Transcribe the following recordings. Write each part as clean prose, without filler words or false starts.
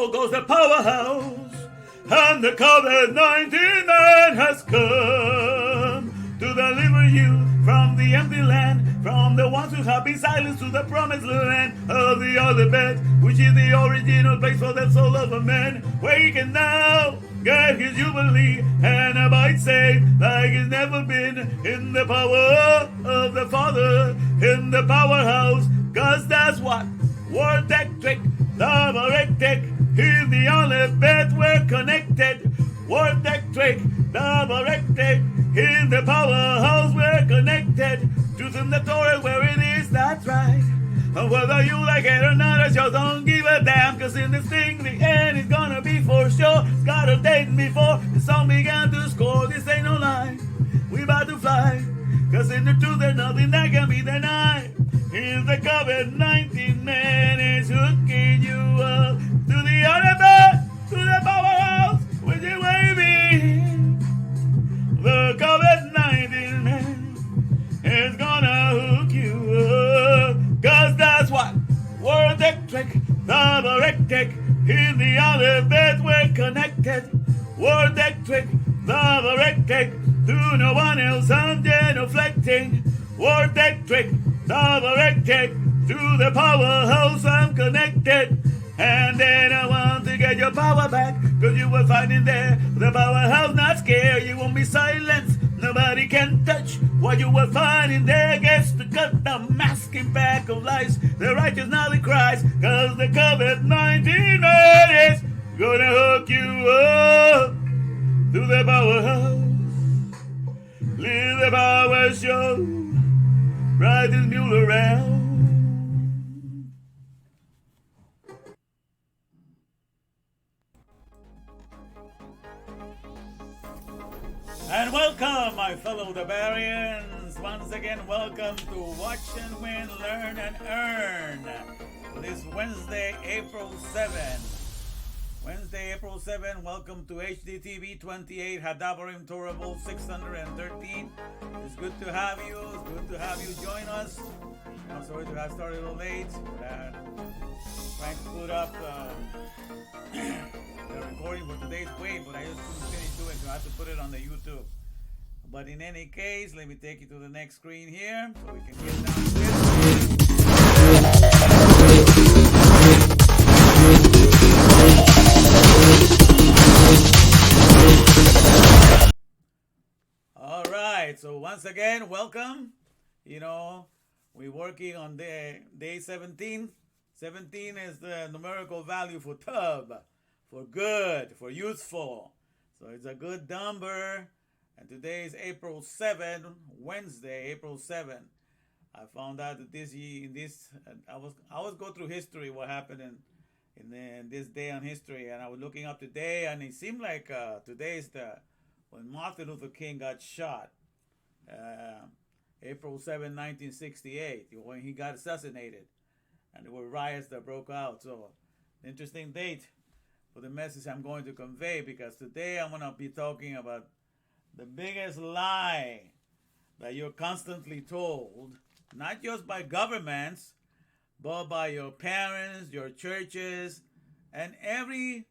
Out goes the powerhouse, and the COVID-19 man has come to deliver you from the empty land, from the ones who have been silenced to the promised land of the AlefBet, which is the original place for the soul of a man, where he can now get his jubilee and abide safe like he's never been, in the power of the Father, in the powerhouse, cause that's what wordectric, wordectric, in the AlefBet we're connected. Wordectric, wordectric, in the powerhouse we're connected. Truth in the Torah where it is, that's right. And whether you like it or not, I just don't give a damn, cause in this thing the end is gonna be for sure. It's got a date before the song began to score. This ain't no lie, we about to fly, cause in the truth there's nothing that can be denied. Here's the COVID-19 man is hooking you up to the AlefBet, to the powerhouse, with you waving. The COVID-19 man is gonna hook you up, cause that's what wordectric, wordectric, in the AlefBet we're connected. Wordectric, wordectric, to no one else I'm genuflecting. Wordectric, wordectric, to the powerhouse I'm connected. And then I want to get your power back, cause you were fighting there. The powerhouse not scared, you won't be silenced. Nobody can touch what you were fighting there. Gets to cut the masking back of lies. The righteous now they cries, cause the COVID-19 man is gonna hook you up to the powerhouse. Leave the power show, ride this mule around. And welcome, my fellow Debarians. Once again, welcome to Watch and Win, Learn and Earn. This Wednesday, April 7. Wednesday, April 7. Welcome to HDTV 28, Hadabarim Torah 613. It's good to have you. It's good to have you join us. I'm sorry to have started a little late. Trying to put up the recording for today's wave, but I just couldn't finish doing it, so I have to put it on the YouTube. But in any case, let me take you to the next screen here so we can get down to it. All right, so once again, welcome. You know, we're working on day 17. 17 is the numerical value for tub, for good, for useful. So it's a good number. And today is April 7, Wednesday, April 7. I found out that this year, I was go through history, what happened in this day on history, and I was looking up today, and it seemed like today is when Martin Luther King got shot, April 7, 1968, when he got assassinated, and there were riots that broke out. So, interesting date for the message I'm going to convey, because today I'm going to be talking about the biggest lie that you're constantly told, not just by governments, but by your parents, your churches, and every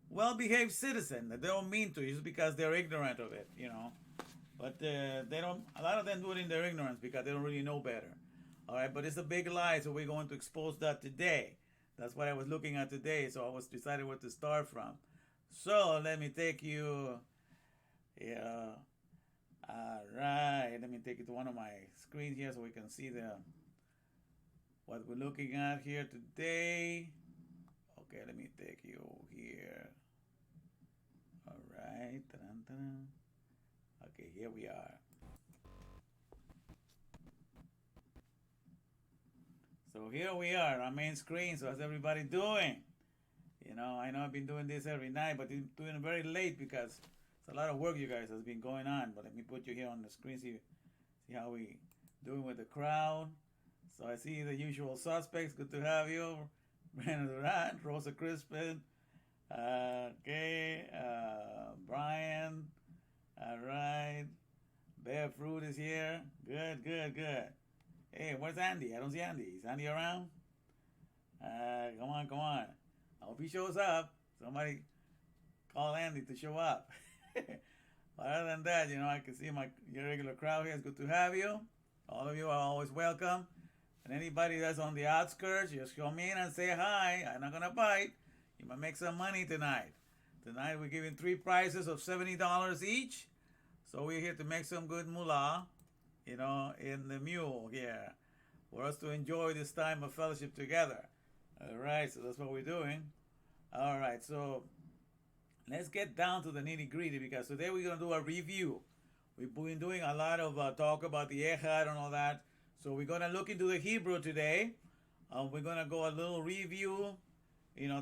well-behaved citizen that they don't mean to, just because they're ignorant of it, you know. But they don't. A lot of them do it in their ignorance because they don't really know better. All right, but it's a big lie, so we're going to expose that today. That's what I was looking at today, so I was deciding where to start from. So let me take you. Yeah. All right. Let me take you to one of my screens here so we can see what we're looking at here today. Okay, let me take you here. All right. Dun-dun. Okay, here we are. So here we are, our main screen. So how's everybody doing? You know, I know I've been doing this every night, but I'm doing it very late because it's a lot of work, you guys, has been going on. But let me put you here on the screen, see how we doing with the crowd. So I see the usual suspects. Good to have you. Brandon Durant, Rosa Crispin, Brian. All right. Bear Fruit is here. Good, good, good. Hey, where's Andy? I don't see Andy. Is Andy around? Come on, come on. I hope he shows up. Somebody call Andy to show up. But other than that, I can see your regular crowd here. It's good to have you. All of you are always welcome. And anybody that's on the outskirts, just come in and say hi. I'm not going to bite. You might make some money tonight. Tonight we're giving 3 prizes of $70 each. So we're here to make some good moolah, in the mule here, for us to enjoy this time of fellowship together. All right, so that's what we're doing. All right, so let's get down to the nitty-gritty, because today we're going to do a review. We've been doing a lot of talk about the Echad and all that. So we're going to look into the Hebrew today. We're going to go a little review,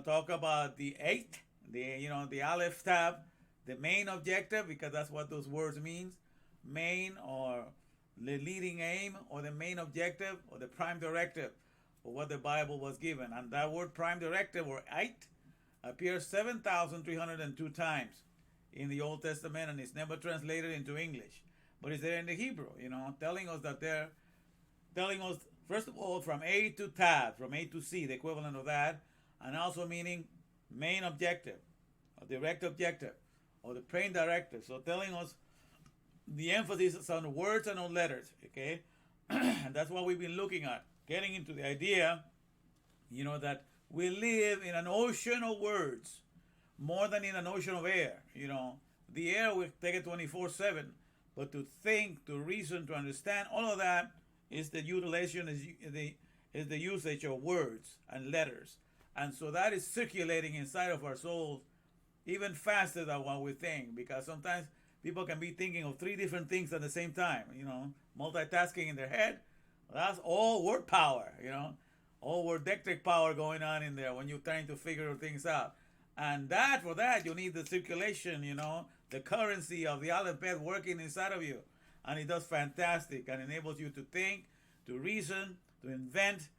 talk about the 8, the Aleph tab, the main objective, because that's what those words means. Main, or the leading aim, or the main objective, or the prime directive of what the Bible was given. And that word prime directive, or 8, appears 7,302 times in the Old Testament, and it's never translated into English. But it's there in the Hebrew, telling us that they're telling us, first of all, from A to Tab, from A to C, the equivalent of that, and also meaning main objective, or direct objective, or the prime directive. So telling us the emphasis is on words and on letters, okay? And that's what we've been looking at, getting into the idea, that we live in an ocean of words, more than in an ocean of air. The air, we take it 24/7, but to think, to reason, to understand, all of that is the utilization, is the usage of words and letters. And so that is circulating inside of our souls even faster than what we think, because sometimes people can be thinking of 3 different things at the same time, multitasking in their head. That's all word power, all wordectric power going on in there when you're trying to figure things out. And for that, you need the circulation, the currency of the AlefBet working inside of you. And it does fantastic and enables you to think, to reason, to invent,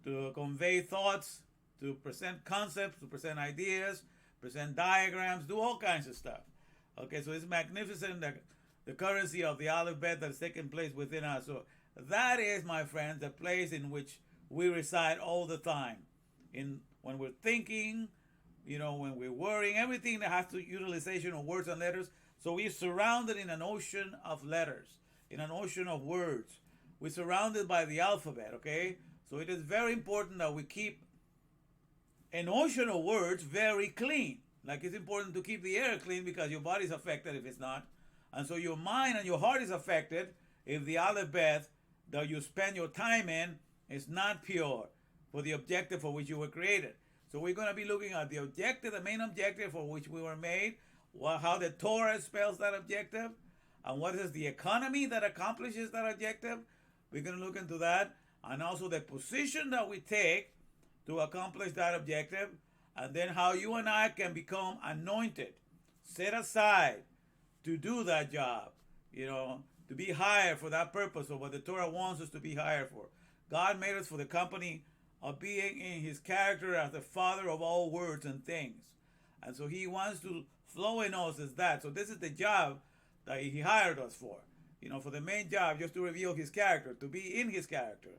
to convey thoughts, to present concepts, to present ideas, present diagrams, do all kinds of stuff. Okay, so it's magnificent, the currency of the AlefBet that's taking place within us. So that is, my friends, the place in which we reside all the time. When we're thinking, when we're worrying, everything that has to utilization of words and letters. So we're surrounded in an ocean of letters, in an ocean of words. We're surrounded by the alphabet, okay? So it is very important that we keep an ocean of words very clean. Like, it's important to keep the air clean, because your body's affected if it's not. And so your mind and your heart is affected if the alphabet that you spend your time in is not pure for the objective for which you were created. So we're going to be looking at the objective, the main objective for which we were made, how the Torah spells that objective, and what is the economy that accomplishes that objective. We're going to look into that, and also the position that we take to accomplish that objective, and then how you and I can become anointed, set aside to do that job, to be hired for that purpose, or what the Torah wants us to be hired for. God made us for the company of being in His character as the Father of all words and things. And so He wants to flow in us as that. So this is the job that He hired us for. For the main job, just to reveal His character, to be in His character.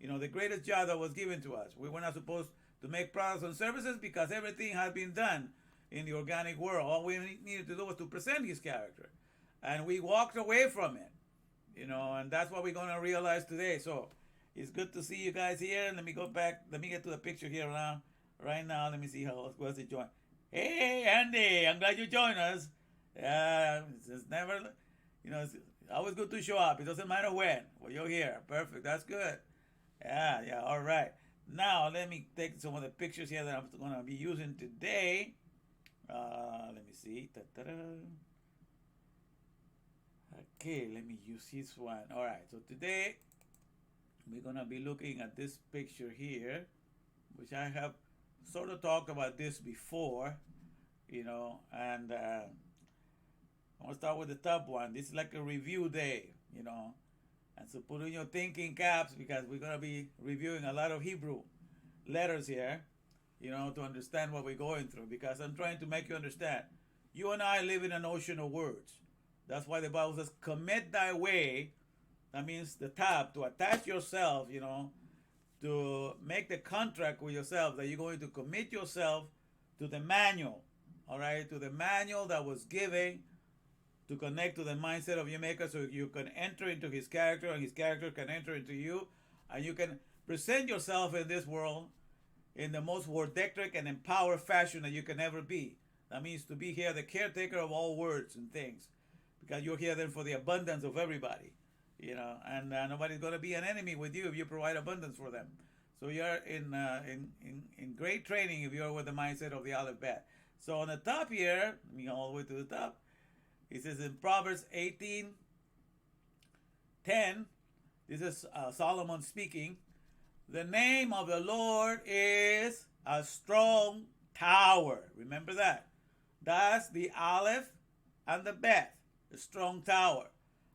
The greatest job that was given to us. We were not supposed to make products and services, because everything had been done in the organic world. All we needed to do was to present His character. And we walked away from it. And that's what we're going to realize today. So it's good to see you guys here. Let me go back. Let me get to the picture here now. Right now, let me see who else to join. Hey, Andy, I'm glad you joined us. It's never, it's always good to show up. It doesn't matter when. Well, you're here. Perfect. That's good. Yeah, all right. Now, let me take some of the pictures here that I'm going to be using today. Let me see. Ta-ta-da. Okay, let me use this one. All right, so today we're going to be looking at this picture here, which I have sort of talked about this before, and I'm going to start with the top one. This is like a review day, and so put in your thinking caps, because we're going to be reviewing a lot of Hebrew letters here, to understand what we're going through, because I'm trying to make you understand. You and I live in an ocean of words. That's why the Bible says, commit thy way. That means the tab, to attach yourself, to make the contract with yourself that you're going to commit yourself to the manual, all right, to the manual that was given to connect to the mindset of your maker, so you can enter into his character and his character can enter into you, and you can present yourself in this world in the most wordectric and empowered fashion that you can ever be. That means to be here the caretaker of all words and things, because you're here then for the abundance of everybody, you know, and nobody's going to be an enemy with you if you provide abundance for them. So you're in great training if you're with the mindset of the AlefBet. So on the top here, let me go all the way to the top. It says in Proverbs 18:10, this is Solomon speaking. The name of the Lord is a strong tower. Remember that. That's the Aleph and the Bet, the strong tower.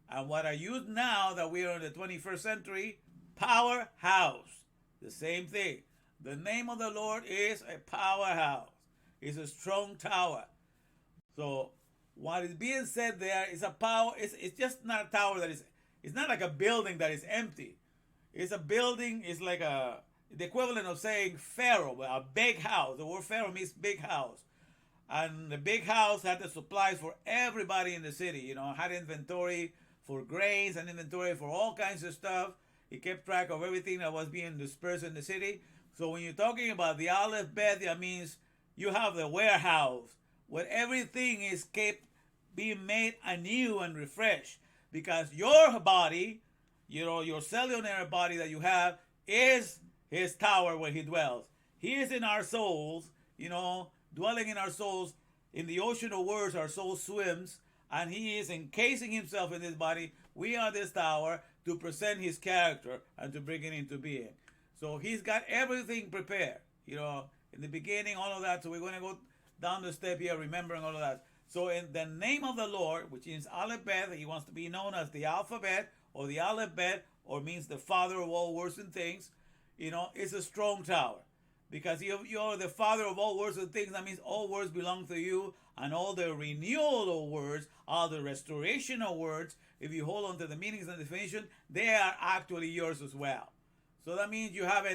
And what I use now that we are in the 21st century, powerhouse. The same thing. The name of the Lord is a powerhouse. It's a strong tower. So what is being said there is a power. It's just not a tower that is. It's not like a building that is empty. It's a building. It's like the equivalent of saying Pharaoh, a big house. The word Pharaoh means big house, and the big house had the supplies for everybody in the city. You know, had inventory for grains and inventory for all kinds of stuff. He kept track of everything that was being dispersed in the city. So when you're talking about the AlefBet, that means you have the warehouse where everything is kept being made anew and refreshed. Because your body, you know, your cellular body that you have is his tower where he dwells. He is in our souls, you know, dwelling in our souls. In the ocean of words, our soul swims, and he is encasing himself in this body. We are this tower to present his character and to bring it into being. So he's got everything prepared, you know, in the beginning, all of that. So we're going to go down the step here, remembering all of that. So in the name of the Lord, which is AlefBet, he wants to be known as the alphabet or the AlefBet, or means the father of all words and things, you know, it's a strong tower. Because you're the father of all words and things, that means all words belong to you, and all the renewal of words, all the restoration of words, if you hold on to the meanings and definition, they are actually yours as well. So that means you have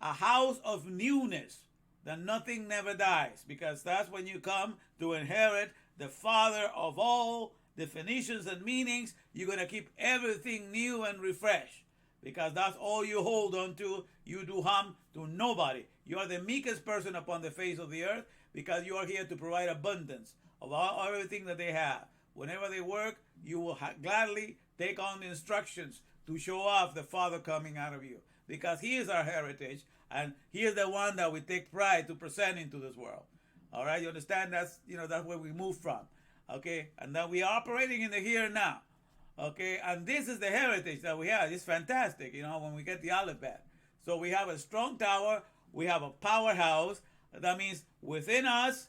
a house of newness, that nothing never dies, because that's when you come to inherit the father of all definitions and meanings. You're going to keep everything new and refreshed, because that's all you hold on to. You do harm to nobody. You are the meekest person upon the face of the earth, because you are here to provide abundance of everything that they have. Whenever they work, you will gladly take on the instructions to show off the Father coming out of you, because he is our heritage, and he is the one that we take pride to present into this world. All right, you understand? That's, you know, that's where we move from. Okay, and that we are operating in the here and now. Okay, and this is the heritage that we have. It's fantastic, you know, when we get the AlefBet. So we have a strong tower, we have a powerhouse. That means within us,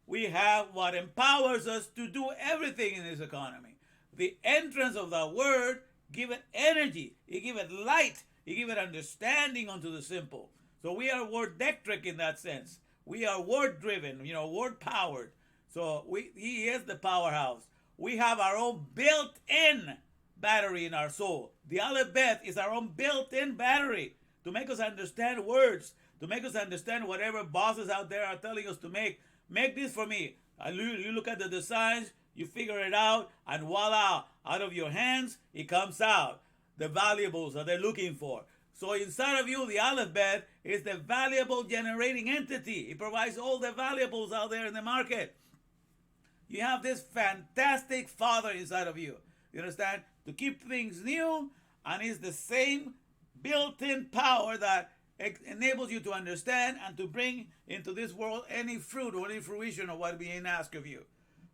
we have what empowers us to do everything in this economy. The entrance of the word give it energy, it give it light, it give it understanding unto the simple. So we are wordectric in that sense. We are word driven, you know, word powered. So he is the powerhouse. We have our own built-in battery in our soul. The AlefBet is our own built-in battery to make us understand words, to make us understand whatever bosses out there are telling us to make. Make this for me. You look at the designs, you figure it out, and voila, out of your hands, it comes out. The valuables that they're looking for. So inside of you, the AlefBet is the valuable generating entity. It provides all the valuables out there in the market. You have this fantastic father inside of you. You understand? To keep things new, and it's the same built-in power that enables you to understand and to bring into this world any fruit or any fruition of what being asked of you.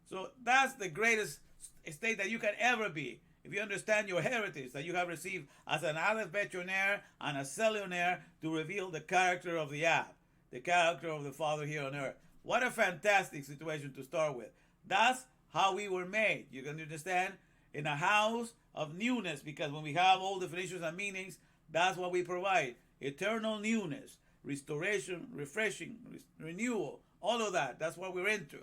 So that's the greatest state that you can ever be, if you understand your heritage that you have received as an Alefbetionaire and a Cellionaire, to reveal the character of the app, the character of the Father here on earth. What a fantastic situation to start with. That's how we were made. You can understand? In a house of newness, because when we have all definitions and meanings, that's what we provide. Eternal newness, restoration, refreshing, renewal, all of that. That's what we're into,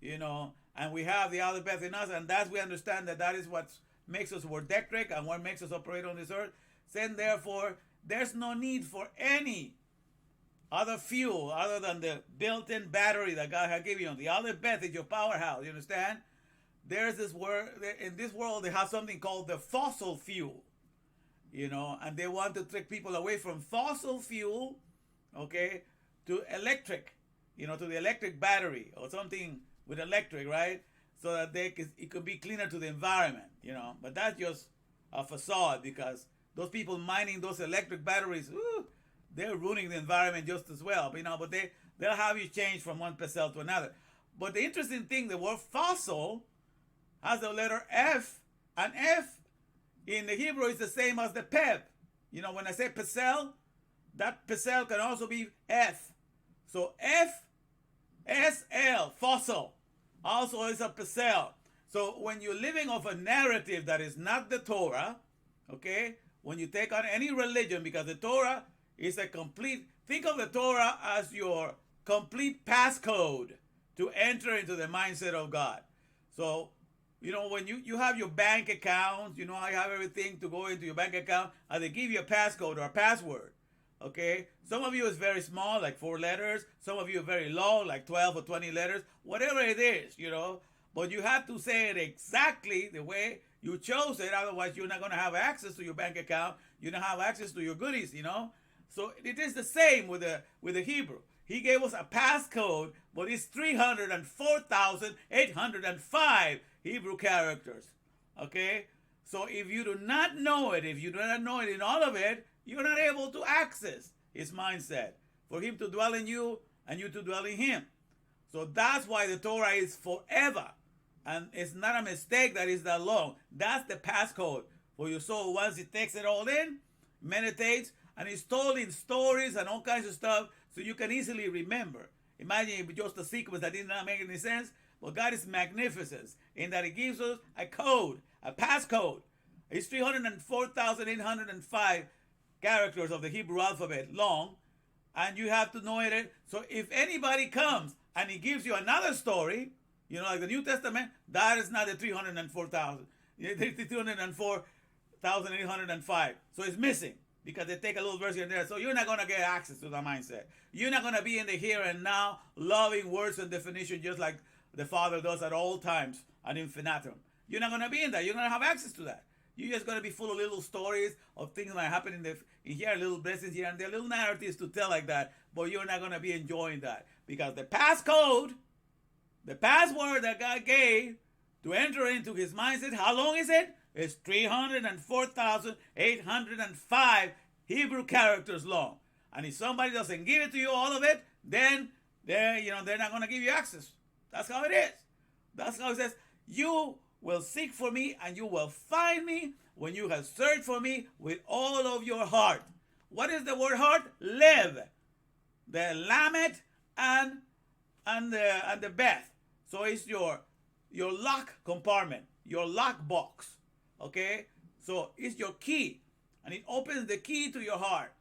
you know. And we have the AlefBet in us, and that's we understand that is what makes us wordectric and what makes us operate on this earth. Then therefore, there's no need for any other fuel other than the built-in battery that God has given you. The AlefBet is your powerhouse. You understand? There's this word in this world. They have something called the fossil fuel. And they want to take people away from fossil fuel, okay, to electric, to the electric battery or something with electric, right? So that it could be cleaner to the environment, But that's just a facade, because those people mining those electric batteries, they're ruining the environment just as well. But they'll have you change from one parcel to another. But the interesting thing, the word fossil has the letter F, and F in the Hebrew is the same as the pep. When I say parcel, that parcel can also be F. So FSL, fossil, also is a parcel. So when you're living off a narrative that is not the Torah, okay, when you take on any religion, because the Torah is think of the Torah as your complete passcode to enter into the mindset of God. So, when you have your bank account, I have everything to go into your bank account, and they give you a passcode or a password. Okay? Some of you is very small, like 4 letters. Some of you are very long, like 12 or 20 letters. Whatever it is, But you have to say it exactly the way you chose it. Otherwise, you're not going to have access to your bank account. You don't have access to your goodies, So it is the same with the Hebrew. He gave us a passcode, but it's 304,805 Hebrew characters. Okay? So if you do not know it, if you do not know it in all of it, you're not able to access his mindset. For him to dwell in you and you to dwell in him. So that's why the Torah is forever. And it's not a mistake that it's that long. That's the passcode for your soul. Once it takes it all in, meditates, and it's told in stories and all kinds of stuff, so you can easily remember. Imagine if just a sequence that did not make any sense. But God is magnificent in that He gives us a code, a passcode. It's 304,805 characters of the Hebrew alphabet long, and you have to know it. So if anybody comes and he gives you another story, like the New Testament, that is not the 304,000. It's 304,805. So it's missing, because they take a little verse here and there. So you're not going to get access to that mindset. You're not going to be in the here and now, loving words and definition just like the Father does at all times ad infinitum. You're not going to be in that. You're going to have access to that. You're just going to be full of little stories of things that happen in here, little blessings here and there, little narratives to tell like that. But you're not going to be enjoying that, because the passcode, the password that God gave to enter into His mindset, how long is it? It's 304,805 Hebrew characters long. And if somebody doesn't give it to you, all of it, then they're not going to give you access. That's how it is. That's how it says, you will seek for me and you will find me when you have searched for me with all of your heart. What is the word heart? Lev. The lamet and the beth. So it's your lock compartment, your lock box. Okay? So it's your key. And it opens the key to your heart.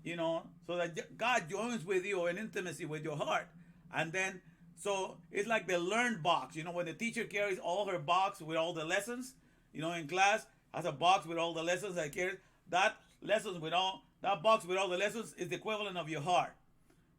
So that God joins with you in intimacy with your heart. And then, so it's like the learn box. When the teacher carries all her box with all the lessons, in class, has a box with all the lessons that carries, that box with all the lessons is the equivalent of your heart.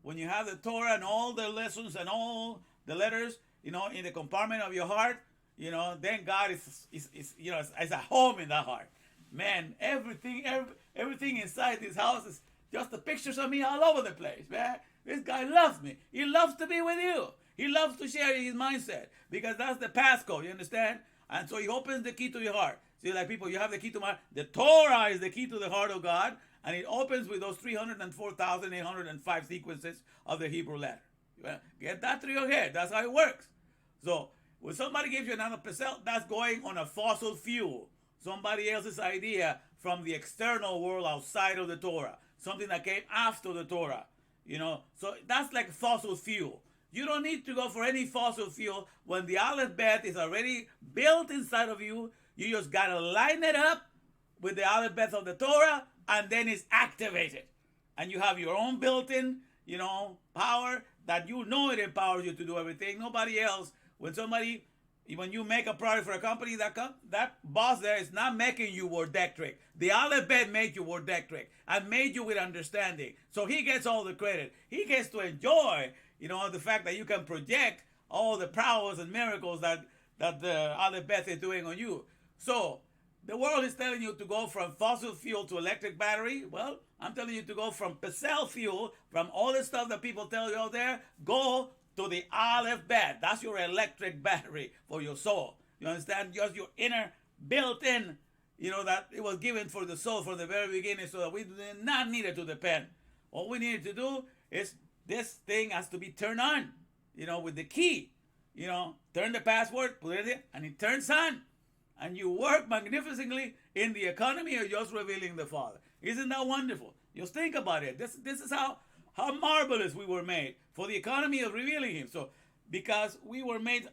When you have the Torah and all the lessons and all the letters, in the compartment of your heart, then God is a home in that heart. Man, everything inside this house is just the pictures of me all over the place, man. This guy loves me. He loves to be with you. He loves to share his mindset, because that's the passcode, you understand? And so he opens the key to your heart. See, like people, you have the key to my heart. The Torah is the key to the heart of God, and it opens with those 304,805 sequences of the Hebrew letter. Get that through your head. That's how it works. So when somebody gives you another percent, that's going on a fossil fuel. Somebody else's idea from the external world outside of the Torah. Something that came after the Torah. So that's like fossil fuel. You don't need to go for any fossil fuel when the AlefBet is already built inside of you. You just got to line it up with the AlefBet of the Torah, and then it's activated. And you have your own built-in, power that it empowers you to do everything. Nobody else. When somebody when you make a product for a company, that boss there is not making you wordectric. The AlefBet made you wordectric and made you with understanding. So he gets all the credit. He gets to enjoy, the fact that you can project all the prowess and miracles that the AlefBet is doing on you. So the world is telling you to go from fossil fuel to electric battery. Well, I'm telling you to go from Pacel fuel, from all the stuff that people tell you out there, go to the AlefBet. That's your electric battery for your soul. You understand? Just your inner built-in, that it was given for the soul from the very beginning, so that we did not need it to depend. All we needed to do is this thing has to be turned on, with the key. Turn the password, put it in, and it turns on. And you work magnificently in the economy of just revealing the Father. Isn't that wonderful? Just think about it. This is how marvelous we were made for the economy of revealing Him. So, because we were made,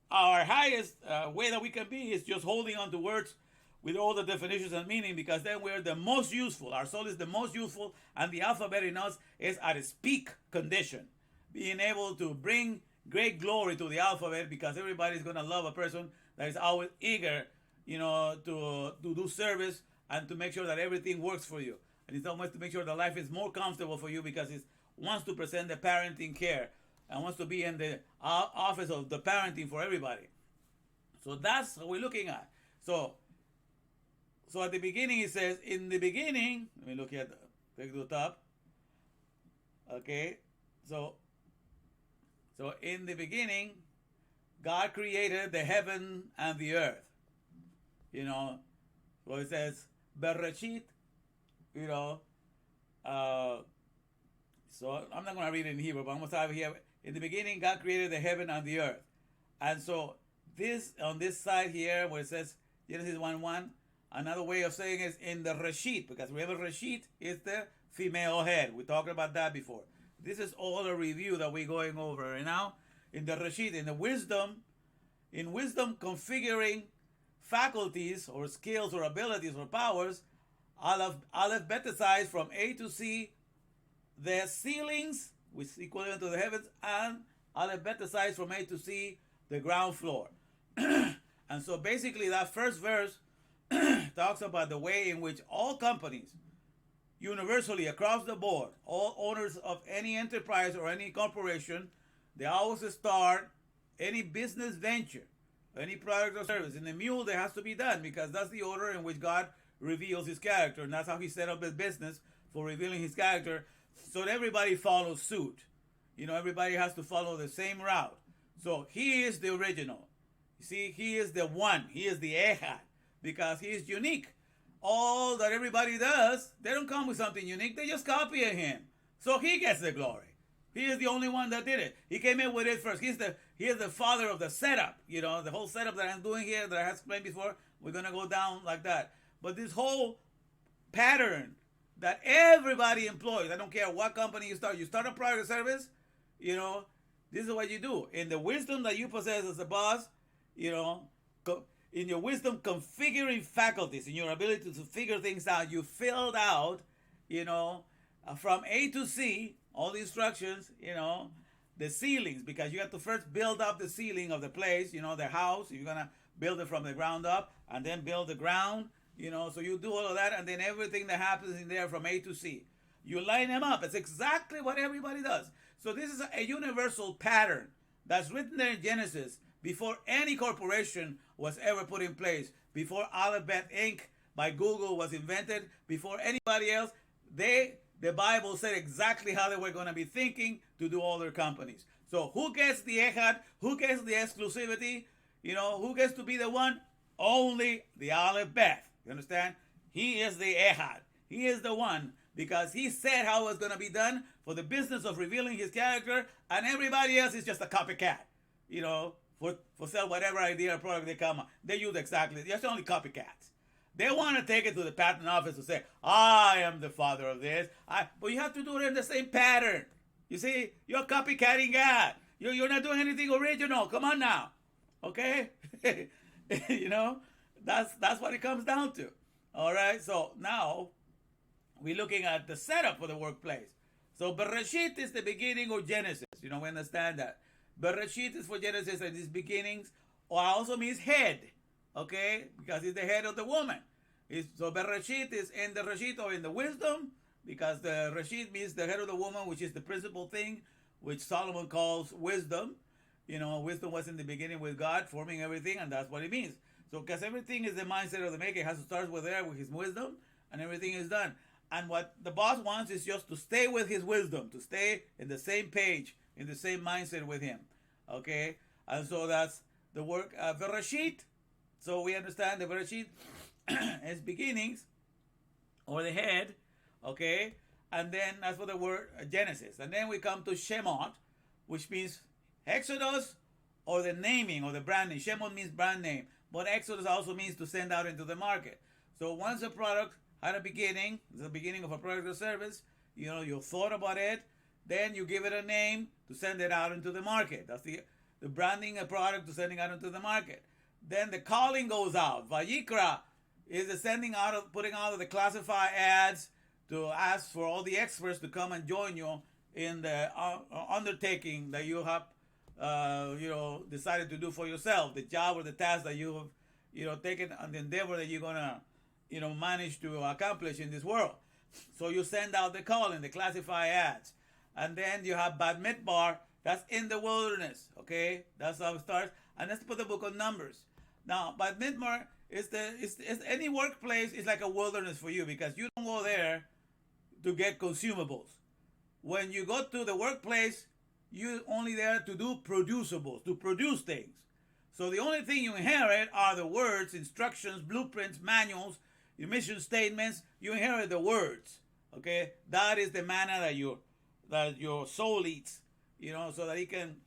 our highest way that we can be is just holding on to words with all the definitions and meaning, because then we're the most useful. Our soul is the most useful, and the alphabet in us is at its peak condition. Being able to bring great glory to the alphabet, because everybody's going to love a person that is always eager, to do service and to make sure that everything works for you. And it's almost to make sure that life is more comfortable for you, because it wants to present the parenting care and wants to be in the office of the parenting for everybody. So that's what we're looking at. So at the beginning it says, in the beginning, let me look at take the top. Okay, so in the beginning, God created the heaven and the earth. So it says Bereshit. So I'm not going to read it in Hebrew, but I'm going to start here. In the beginning, God created the heaven and the earth. And so this, on this side here, where it says Genesis 1:1, another way of saying is in the Reshit, because remember Reshit is the female head. We talked about that before. This is all a review that we're going over right now. In the Reshit, in wisdom configuring faculties or skills or abilities or powers, Alefbetionaires from A to C, the ceilings, which is equivalent to the heavens, and Alefbetionaires from A to C, the ground floor. And so basically that first verse talks about the way in which all companies, universally across the board, all owners of any enterprise or any corporation, they always start any business venture, any product or service. In the mule, there has to be done, because that's the order in which God reveals His character, and that's how He set up His business for revealing His character, so that everybody follows suit. Everybody has to follow the same route. So He is the original. You see, He is the one. He is the Echad, because He is unique. All that everybody does, they don't come with something unique. They just copy Him. So He gets the glory. He is the only one that did it. He came in with it first. He is the father of the setup. The whole setup that I'm doing here, that I have explained before, we're going to go down like that. But this whole pattern that everybody employs, I don't care what company you start a product or service, this is what you do. In the wisdom that you possess as a boss, in your wisdom configuring faculties, in your ability to figure things out, you filled out, from A to C, all the instructions, the ceilings, because you have to first build up the ceiling of the place, the house. You're going to build it from the ground up and then build the ground, so you do all of that, and then everything that happens in there from A to C. You line them up. It's exactly what everybody does. So this is a universal pattern that's written there in Genesis before any corporation was ever put in place, before Alefbet Inc. by Google was invented, before anybody else. The Bible said exactly how they were going to be thinking to do all their companies. So who gets the Echad? Who gets the exclusivity? Who gets to be the one? Only the AlefBet. You understand? He is the Echad. He is the one, because He said how it was going to be done for the business of revealing His character, and everybody else is just a copycat. For sell whatever idea or product they come on. They use exactly. They're only copycats. They want to take it to the patent office to say, I am the father of this. But you have to do it in the same pattern. You see, you're copycatting God. You're not doing anything original. Come on now. Okay? That's what it comes down to. All right? So now we're looking at the setup for the workplace. So Bereshit is the beginning of Genesis. We understand that. Bereshit is for Genesis and these beginnings. or also means head, okay, because it's the head of the woman. So Bereshit is in the Reshit or in the wisdom, because the Reshit means the head of the woman, which is the principal thing, which Solomon calls wisdom. Wisdom was in the beginning with God, forming everything, and that's what it means. So, because everything is the mindset of the maker, it has to start with there, with his wisdom, and everything is done. And what the boss wants is just to stay with his wisdom, to stay in the same page, in the same mindset with him. Okay? And so that's the work of Bereshit. So we understand the Bereshit is beginnings, or the head, okay? And then that's what the word Genesis. And then we come to Shemot, which means Exodus, or the naming, or the branding. Shemot means brand name, but Exodus also means to send out into the market. So once a product had a beginning, the beginning of a product or service, you thought about it, then you give it a name to send it out into the market. That's the branding a product to sending out into the market. Then the calling goes out. Vayikra is the sending out of, putting out of the classified ads to ask for all the experts to come and join you in the undertaking that you have, decided to do for yourself, the job or the task that you have, taken, and the endeavor that you're gonna, manage to accomplish in this world. So you send out the calling, the classified ads, and then you have Bat Midbar. That's in the wilderness. Okay, that's how it starts. And let's put the book of Numbers. Now, Bat Midbar is any workplace is like a wilderness for you, because you don't go there to get consumables. When you go to the workplace, you're only there to do producibles, to produce things. So the only thing you inherit are the words, instructions, blueprints, manuals, your mission statements. You inherit the words. Okay, that is the manna that your soul eats. So that it can,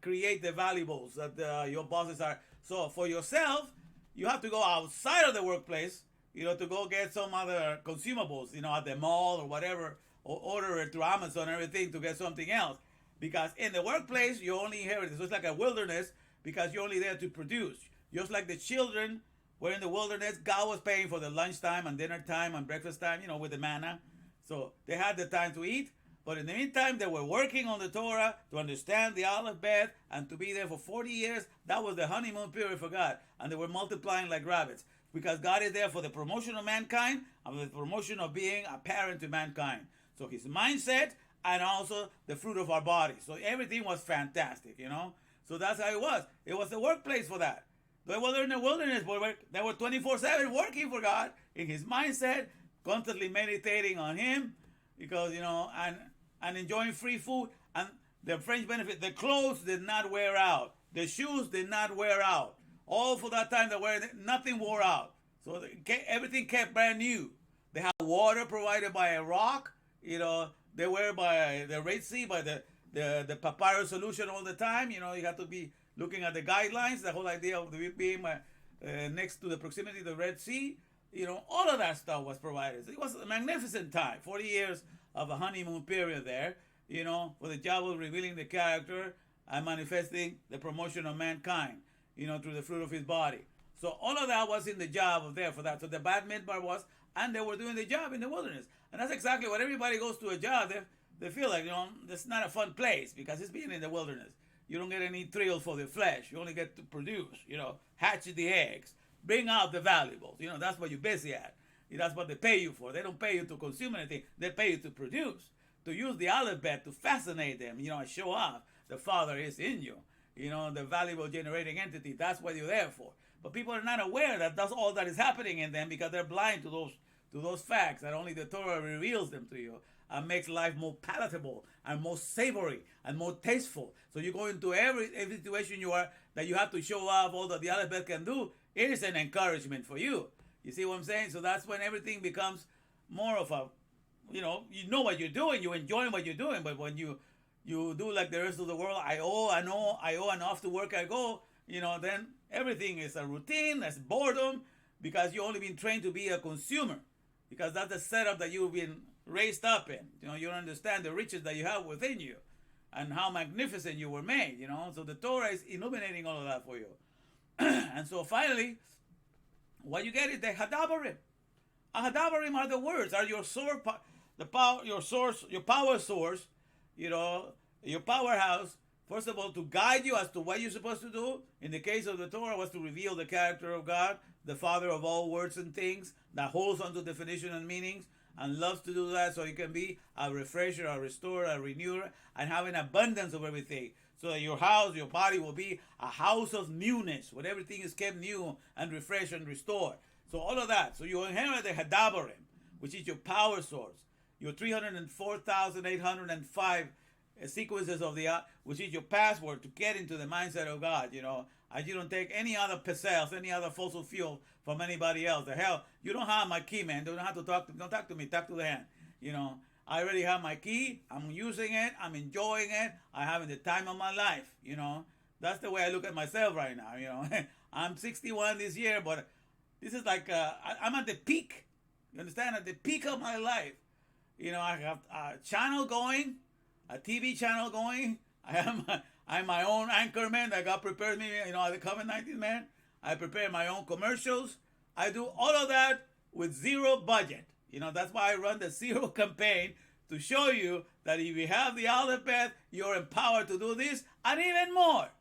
create the valuables that your bosses are. So for yourself, you have to go outside of the workplace, to go get some other consumables, at the mall or whatever, or order it through Amazon and everything to get something else. Because in the workplace, you only inherit it. So it's like a wilderness, because you're only there to produce. Just like the children were in the wilderness, God was paying for the lunchtime and dinner time and breakfast time, with the manna. So they had the time to eat. But in the meantime, they were working on the Torah to understand the AlefBet and to be there for 40 years. That was the honeymoon period for God. And they were multiplying like rabbits, because God is there for the promotion of mankind and the promotion of being a parent to mankind. So his mindset and also the fruit of our body. So everything was fantastic, So that's how it was. It was the workplace for that. They were in the wilderness, but they were 24/7 working for God in his mindset, constantly meditating on him, because, and enjoying free food. And the French benefit, the clothes did not wear out. The shoes did not wear out. All for that time, nothing wore out. So everything kept brand new. They had water provided by a rock. They were by the Red Sea, by the papyrus solution all the time. You have to be looking at the guidelines, the whole idea of being next to the proximity of the Red Sea. All of that stuff was provided. So it was a magnificent time, 40 years of a honeymoon period there, for the job of revealing the character and manifesting the promotion of mankind, through the fruit of his body. So all of that was in the job of there for that. So the Bat Midbar was, and they were doing the job in the wilderness. And that's exactly what everybody goes to a job. They feel like, it's not a fun place, because it's being in the wilderness. You don't get any thrill for the flesh. You only get to produce, hatch the eggs, bring out the valuables. That's what you're busy at. That's what they pay you for. They don't pay you to consume anything. They pay you to produce, to use the AlefBet to fascinate them, and show off the Father is in you, the valuable generating entity. That's what you're there for. But people are not aware that that's all that is happening in them, because they're blind to those facts that only the Torah reveals them to you and makes life more palatable and more savory and more tasteful. So you go into every situation that you have to show off all that the AlefBet can do. It is an encouragement for you. You see what I'm saying? So that's when everything becomes more of a, you know what you're doing, you enjoy what you're doing. But when you do like the rest of the world, I owe, and off to work I go, then everything is a routine, that's boredom, because you've only been trained to be a consumer, because that's the setup that you've been raised up in. You don't understand the riches that you have within you and how magnificent you were made, So the Torah is illuminating all of that for you. And so finally, what you get is the Hadabarim. Hadabarim are the words, are your source, your power source, your powerhouse First of all, to guide you as to what you're supposed to do. In the case of the Torah, was to reveal the character of God, the Father of all words and things, that holds onto definition and meanings, and loves to do that so he can be a refresher, a restorer, a renewer, and have an abundance of everything. So that your house, your body will be a house of newness, where everything is kept new and refreshed and restored. So all of that. So you inherit the Hadabarim, which is your power source, your 304,805 sequences of the, which is your password to get into the mindset of God, and you don't take any other pesels, any other fossil fuel from anybody else. The hell, you don't have my key, man. Don't have to talk to, don't talk to me, talk to the hand. I already have my key. I'm using it. I'm enjoying it. I'm having the time of my life. That's the way I look at myself right now. I'm 61 this year, but this is like I'm at the peak. You understand? At the peak of my life. I have a channel going, a TV channel going. I'm my own anchorman that God prepared me. The COVID-19-MAN. I prepare my own commercials. I do all of that with zero budget. That's why I run the zero campaign, to show you that if you have the AlefBet, you're empowered to do this and even more.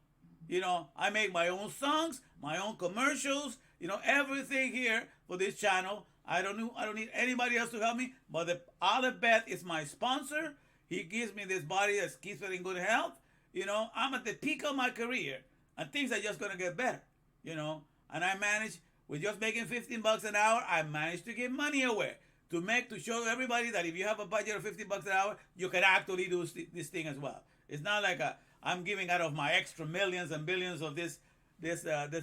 I make my own songs, my own commercials, everything here for this channel. I don't need anybody else to help me, but the AlefBet is my sponsor. He gives me this body that keeps it in good health. I'm at the peak of my career, and things are just going to get better. And I manage, with just making $15 an hour, I managed to give money away. To show everybody that if you have a budget of $50 an hour, you can actually do this thing as well. It's not like I'm giving out of my extra millions and billions of this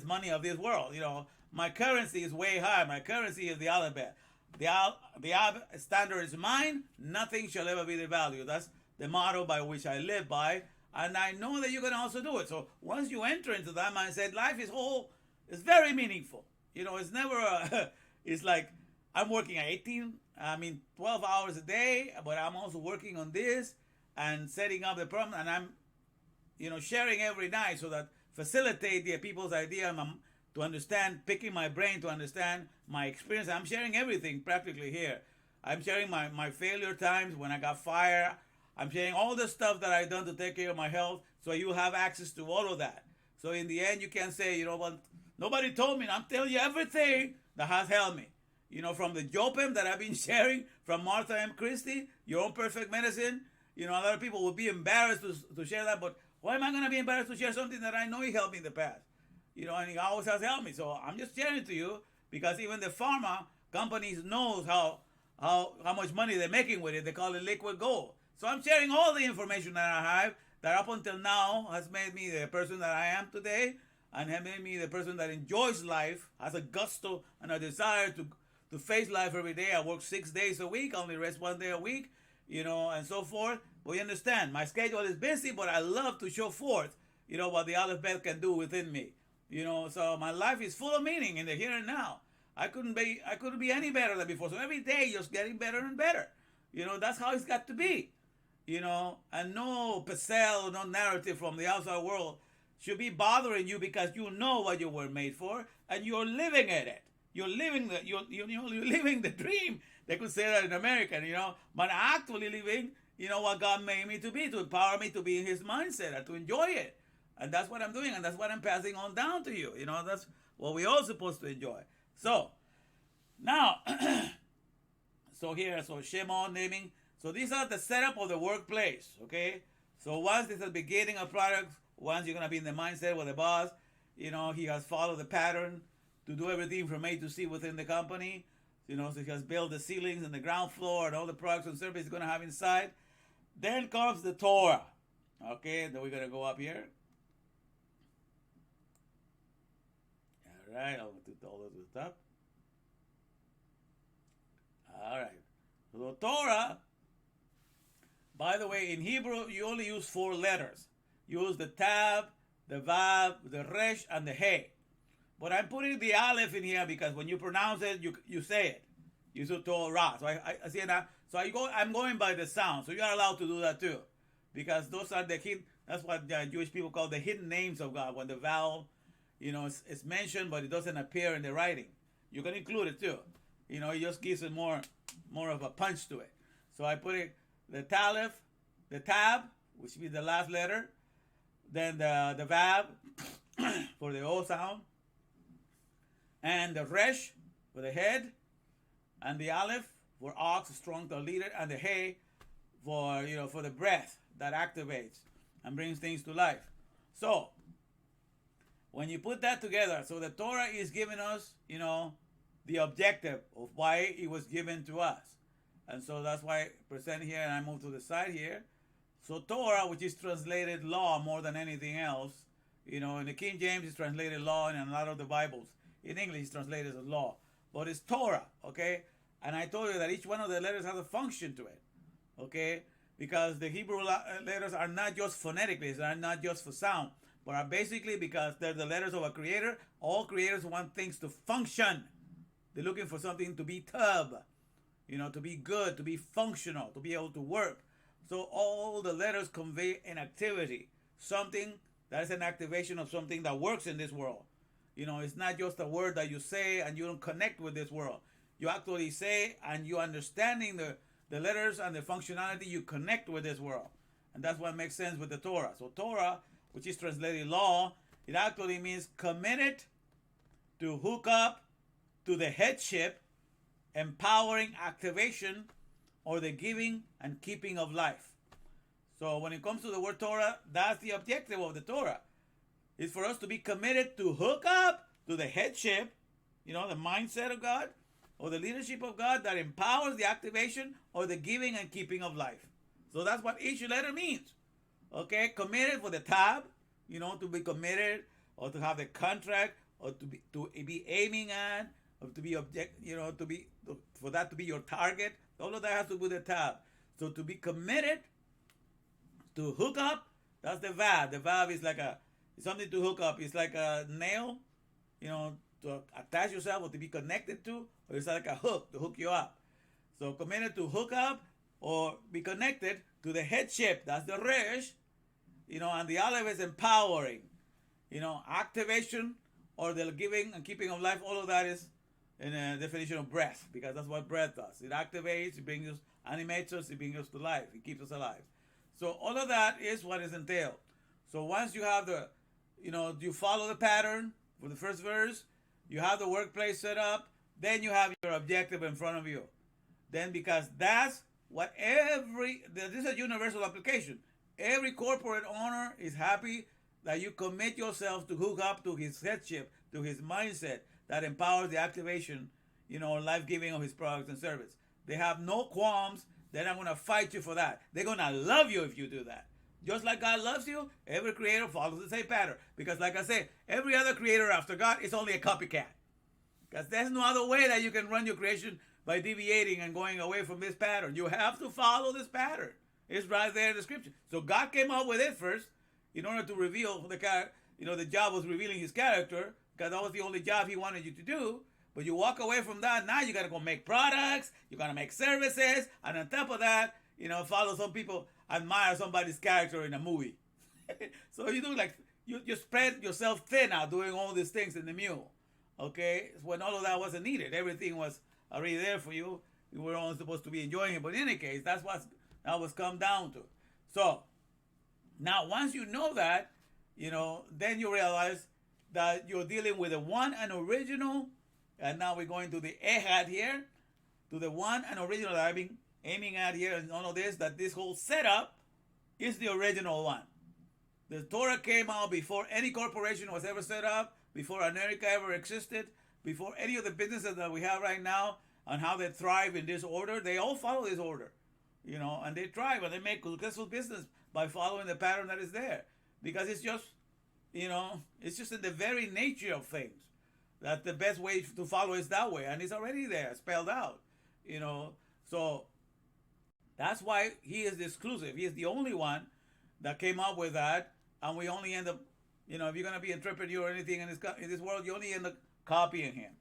money of this world. My currency is way high. My currency is the AlefBet. The standard is mine. Nothing shall ever be devalued. That's the motto by which I live by, and I know that you can also do it. So once you enter into that mindset, life is very meaningful. It's never it's like, I'm working at 12 hours a day, but I'm also working on this and setting up the problem, and I'm, sharing every night so that facilitate the people's idea to understand, picking my brain to understand my experience. I'm sharing everything practically here. I'm sharing my failure times when I got fired. I'm sharing all the stuff that I've done to take care of my health, so you have access to all of that. So in the end, you can say, nobody told me, and I'm telling you everything that has helped me. From the Jopem that I've been sharing, from Martha M. Christie, Your Own Perfect Medicine. A lot of people would be embarrassed to share that, but why am I going to be embarrassed to share something that I know he helped me in the past? And he always has helped me. So I'm just sharing it to you, because even the pharma companies knows how much money they're making with it. They call it liquid gold. So I'm sharing all the information that I have, that up until now has made me the person that I am today, and have made me the person that enjoys life, has a gusto and a desire to face life every day. I work 6 days a week, only rest 1 day a week, and so forth. But you understand, my schedule is busy, but I love to show forth, what the AlefBet can do within me. So my life is full of meaning in the here and now. I couldn't be any better than before. So every day just getting better and better. That's how it's got to be. And no pesel, no narrative from the outside world should be bothering you, because you know what you were made for, and you're living at it. You're living you're living the dream. They could say that in America, but actually living, what God made me to be, to empower me to be in His mindset and to enjoy it. And that's what I'm doing, and that's what I'm passing on down to you. That's what we're all supposed to enjoy. So now, so Shemon naming. So these are the setup of the workplace. Okay. So once this is the beginning of products, once you're gonna be in the mindset with the boss, he has followed the pattern to do everything from A to C within the company. So he has built the ceilings and the ground floor and all the products and services he's going to have inside. Then comes the Torah. Okay, then we're going to go up here. All right, I'll do all this with the top. All right. So the Torah, by the way, in Hebrew, you only use 4 letters. You use the Tab, the Vav, the Resh, and the He. But I'm putting the Aleph in here because when you pronounce it, you say it. You say Torah. So I see that. So I'm going by the sound. So you're allowed to do that too, because those are the hidden. That's what Jewish people call the hidden names of God. When the vowel, it's mentioned, but it doesn't appear in the writing. You can include it too. It just gives it more of a punch to it. So I put it the Talef, the Tab, which means the last letter, then the Vav for the O sound, and the Resh for the head, and the Aleph for ox, strong, the leader, and the He for for the breath that activates and brings things to life. So when you put that together, so the Torah is giving us, the objective of why it was given to us. And so that's why I present here, and I move to the side here. So Torah, which is translated law more than anything else, in the King James it's translated law, and in a lot of the Bibles in English it's translated as law. But it's Torah, okay? And I told you that each one of the letters has a function to it, okay? Because the Hebrew letters are not just phonetically, they are not just for sound, but are basically because they're the letters of a creator. All creators want things to function. They're looking for something to be tub, to be good, to be functional, to be able to work. So all the letters convey an activity, something that is an activation of something that works in this world. It's not just a word that you say and you don't connect with this world. You actually say, and you understanding the letters and the functionality, you connect with this world. And that's what makes sense with the Torah. So Torah, which is translated law, it actually means committed to hook up to the headship, empowering activation, or the giving and keeping of life. So when it comes to the word Torah, that's the objective of the Torah. It's for us to be committed to hook up to the headship, the mindset of God, or the leadership of God that empowers the activation or the giving and keeping of life. So that's what each letter means. Okay, committed for the tab, to be committed, or to have the contract, or to be aiming at, or to be for that to be your target. All of that has to do with the tab. So to be committed to hook up, that's the Vav. The Vav is like something to hook up. It's like a nail, to attach yourself or to be connected to, or it's like a hook to hook you up. So committed to hook up or be connected to the headship. That's the Resh, and the Aleph is empowering, activation or the giving and keeping of life. All of that is in a definition of breath, because that's what breath does. It activates, it brings us, animates us, it brings us to life, it keeps us alive. So all of that is what is entailed. So once you have you follow the pattern for the first verse, you have the workplace set up, then you have your objective in front of you. Then, because that's what this is a universal application. Every corporate owner is happy that you commit yourself to hook up to his headship, to his mindset that empowers the activation, life-giving of his products and service. They have no qualms. They're not going to fight you for that. They're going to love you if you do that. Just like God loves you, every creator follows the same pattern. Because like I said, every other creator after God is only a copycat. Because there's no other way that you can run your creation by deviating and going away from this pattern. You have to follow this pattern. It's right there in the scripture. So God came up with it first in order to reveal the job was revealing his character, because that was the only job he wanted you to do. But you walk away from that, now you got to go make products, you got to make services, and on top of that, follow some people, admire somebody's character in a movie. So you do you spread yourself thin out doing all these things in the mule. Okay? When all of that wasn't needed. Everything was already there for you. You were only supposed to be enjoying it. But in any case, that was come down to. So, now once you know that, then you realize that you're dealing with the one and original, and now we're going to the Ehad here, to the one and original that I've been aiming at here, and all of this, that this whole setup is the original one. The Torah came out before any corporation was ever set up, before America ever existed, before any of the businesses that we have right now, and how they thrive in this order. They all follow this order, and they thrive and they make successful business by following the pattern that is there. Because it's just, it's just in the very nature of things that the best way to follow is that way, and it's already there, spelled out, So that's why he is exclusive. He is the only one that came up with that, and we only end up, if you're going to be entrepreneur or anything in this world, you only end up copying him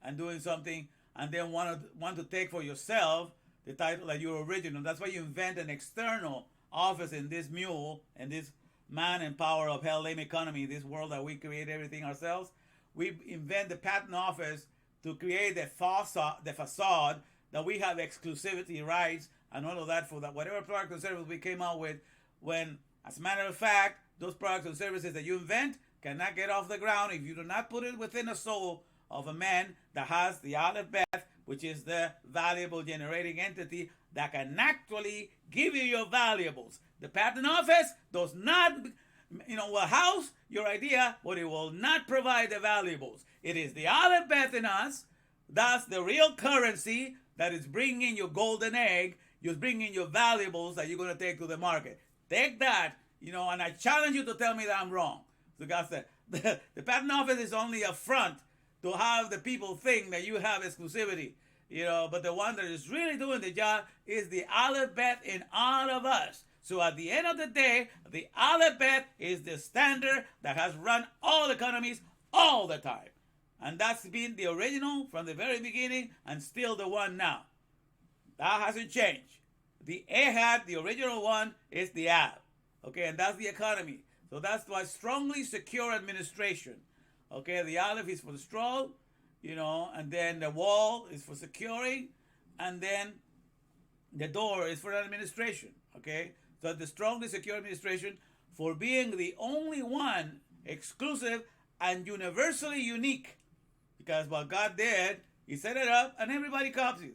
and doing something, and then want to take for yourself the title that you're original. That's why you invent an external office in this mule and this man and power of hell lame economy, this world that we create everything ourselves. We invent the patent office to create the facade that we have exclusivity rights and all of that for that whatever product and service we came out with, when, as a matter of fact, those products and services that you invent cannot get off the ground if you do not put it within the soul of a man that has the AlefBet, which is the valuable generating entity that can actually give you your valuables. The patent office does not, will house your idea, but it will not provide the valuables. It is the AlefBet in us, that's the real currency that is bringing your golden egg, you're bringing your valuables that you're going to take to the market. Take that, and I challenge you to tell me that I'm wrong. So God said, the patent office is only a front to have the people think that you have exclusivity, but the one that is really doing the job is the AlefBet in all of us. So at the end of the day, the AlefBet is the standard that has run all economies all the time. And that's been the original from the very beginning and still the one now. That hasn't changed. The AHAD, the original one, is the app. Okay, and that's the economy. So that's why strongly secure administration. Okay, the Aleph is for the strong, and then the wall is for securing, and then the door is for administration. Okay, so the strongly secure administration for being the only one exclusive and universally unique. Because what God did, He set it up and everybody copies.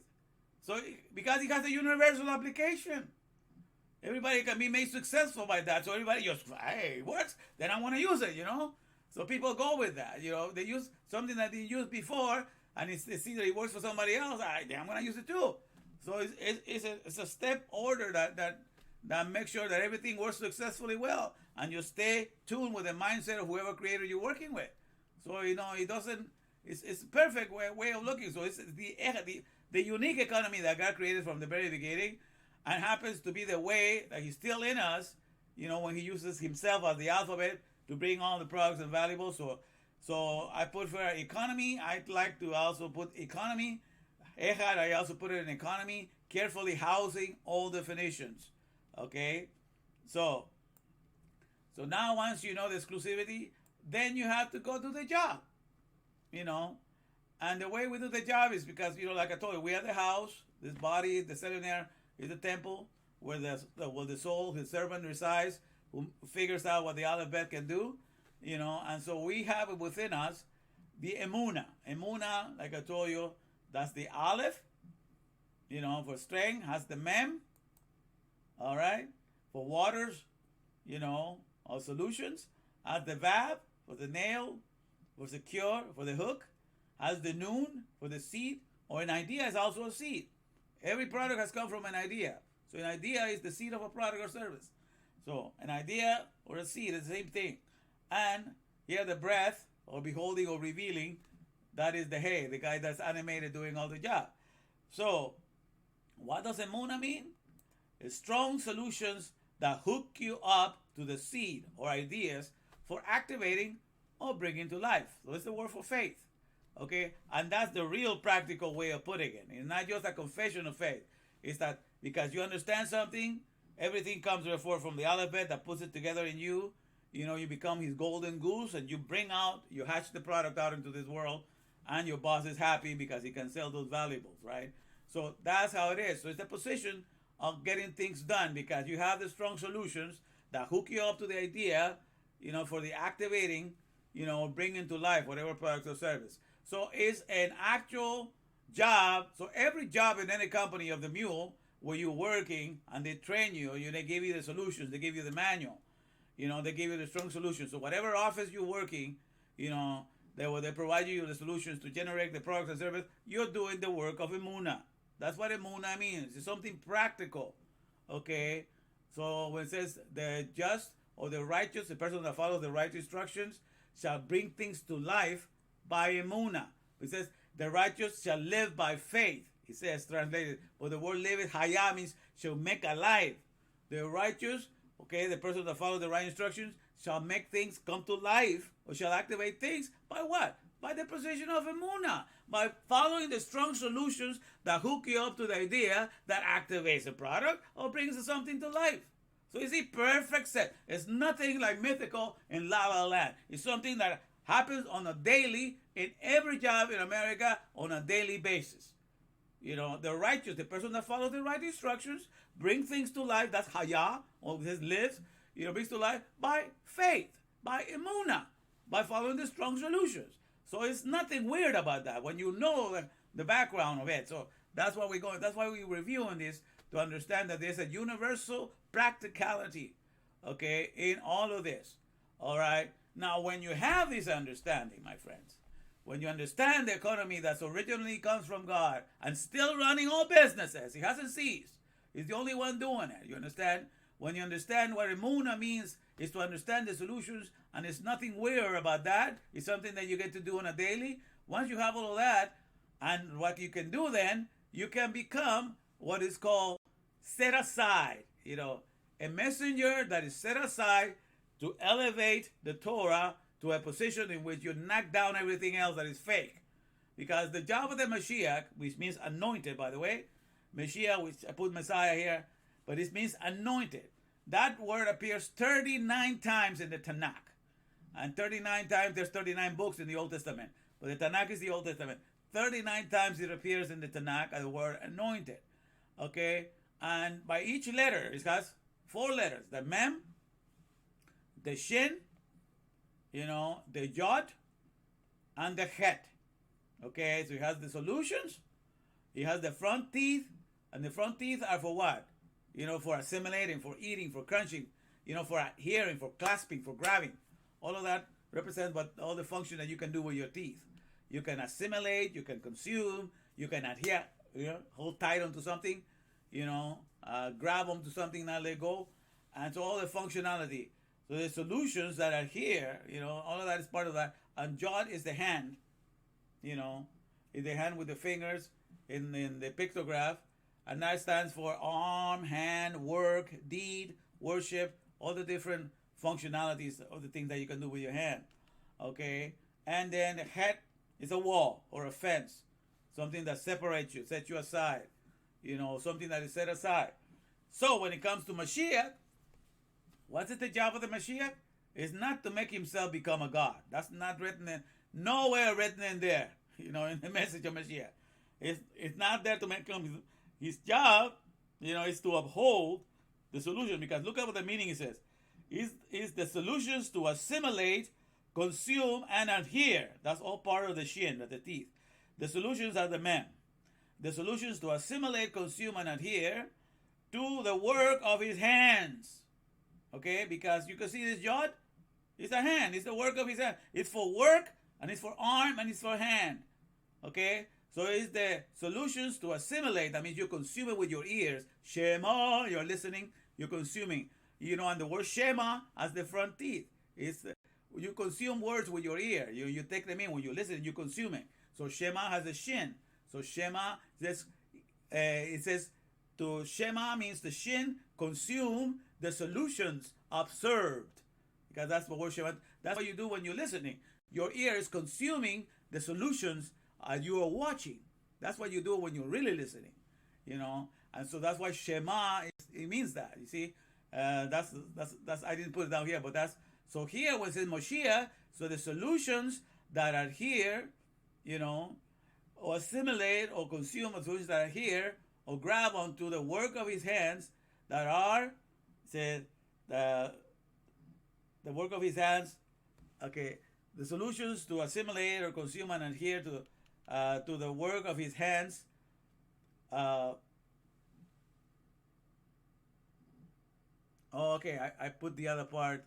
So because He has a universal application, everybody can be made successful by that. So everybody just, hey, it works, then I want to use it, So people go with that, They use something that they used before, and they see that it works for somebody else. I'm going to use it too. So it's a step order that makes sure that everything works successfully well, and you stay tuned with the mindset of whoever creator you're working with. So it doesn't. It's a perfect way of looking. So it's the unique economy that God created from the very beginning, and happens to be the way that He's still in us. When He uses Himself as the alphabet to bring all the products and valuables. So I put for economy. I'd like to also put economy. Ehad, I also put it in economy, carefully housing all definitions. Okay, so now once you know the exclusivity, then you have to go do the job. And the way we do the job is because, like I told you, we are the house, this body, the cellular is the temple, where the soul, His servant resides, who figures out what the AlefBet can do, and so we have it within us, the emuna. Emuna, like I told you, that's the Aleph, for strength, has the mem, all right, for waters, or solutions, has the vav, for the nail, for secure, for the hook, has the noon for the seed, or an idea is also a seed. Every product has come from an idea. So an idea is the seed of a product or service. So an idea or a seed is the same thing. And here the breath, or beholding or revealing, that is the hey, the guy that's animated doing all the job. So what does emuna mean? It's strong solutions that hook you up to the seed or ideas for activating or bringing to life. So it's the word for faith. Okay, and that's the real practical way of putting it. It's not just a confession of faith. It's that because you understand something, everything comes therefore from the AlefBet that puts it together in you. You become His golden goose, and you hatch the product out into this world, and your boss is happy because he can sell those valuables, right? So that's how it is. So it's the position of getting things done because you have the strong solutions that hook you up to the idea, for the activating, bringing to life whatever product or service. So it's an actual job. So every job in any company of the mule where you're working and they train you, they give you the solutions, they give you the manual, they give you the strong solutions. So whatever office you're working, they provide you the solutions to generate the products and service. You're doing the work of emuna. That's what emuna means. It's something practical. Okay. So when it says the just or the righteous, the person that follows the right instructions shall bring things to life by emuna. It says the righteous shall live by faith. It says translated, but the word live, haya, means shall make alive. The righteous, okay, the person that follows the right instructions shall make things come to life, or shall activate things by what? By the position of emuna, by following the strong solutions that hook you up to the idea that activates a product or brings something to life. So it's a perfect set. It's nothing like mythical in La La Land. It's something that happens on a daily, in every job in America, on a daily basis. The righteous, the person that follows the right instructions, bring things to life. That's haya, or this lives. brings to life by faith, by emunah, by following the strong solutions. So it's nothing weird about that when you know the background of it. So that's why we're going. That's why we're reviewing this, to understand that there's a universal practicality, okay, in all of this. All right. Now, when you have this understanding, my friends, when you understand the economy that's originally comes from God and still running all businesses, He hasn't ceased. He's the only one doing it. You understand? When you understand what emunah means, is to understand the solutions, and it's nothing weird about that. It's something that you get to do on a daily. Once you have all of that, and what you can do then, you can become what is called set aside. A messenger that is set aside to elevate the Torah to a position in which you knock down everything else that is fake. Because the job of the Mashiach, which means anointed, by the way, Mashiach, which I put Messiah here, but it means anointed. That word appears 39 times in the Tanakh. And 39 times, there's 39 books in the Old Testament. But the Tanakh is the Old Testament. 39 times it appears in the Tanakh as the word anointed. Okay? And by each letter, it has 4 letters. The Mem, the Shin, the Yod, and the Het. Okay? So it has the solutions. It has the front teeth. And the front teeth are for what? For assimilating, for eating, for crunching, for hearing, for clasping, for grabbing. All of that represents all the function that you can do with your teeth. You can assimilate, you can consume, you can adhere, hold tight onto something, grab onto something, not let go. And so all the functionality. So the solutions that are here, all of that is part of that. And Jod is the hand, is the hand with the fingers in the pictograph. And that stands for arm, hand, work, deed, worship, all the different functionalities of the things that you can do with your hand. Okay? And then the Het is a wall or a fence, something that separates you, sets you aside, something that is set aside. So when it comes to Mashiach, what's it the job of the Mashiach? It's not to make himself become a God. That's not written in, nowhere written in there, in the message of Mashiach. It's not there to make him. His job, is to uphold the solution. Because look at what the meaning it says. Is the solutions to assimilate, consume, and adhere. That's all part of the shin, the teeth. The solutions are the Mem. The solutions to assimilate, consume, and adhere to the work of his hands. Okay? Because you can see this Yod. It's a hand. It's the work of his hand. It's for work, and it's for arm, and it's for hand. Okay? So it's the solutions to assimilate. That means you consume it with your ears. Shema, you're listening, you're consuming. And the word Shema has the front teeth. You consume words with your ear. You take them in. When you listen, you consume it. So Shema has a shin. So Shema, it says to Shema means the shin, consume the solutions observed. Because that's what word Shema, that's what you do when you're listening. Your ear is consuming the solutions you are watching. That's what you do when you're really listening, and so that's why Shema it means that. You see, that's I didn't put it down here, but that's so here when it says Moshiach. So the solutions that are here, or assimilate or consume the solutions that are here, or grab onto the work of his hands that are said the work of his hands. Okay, the solutions to assimilate or consume and adhere to the work of his hands. I put the other part.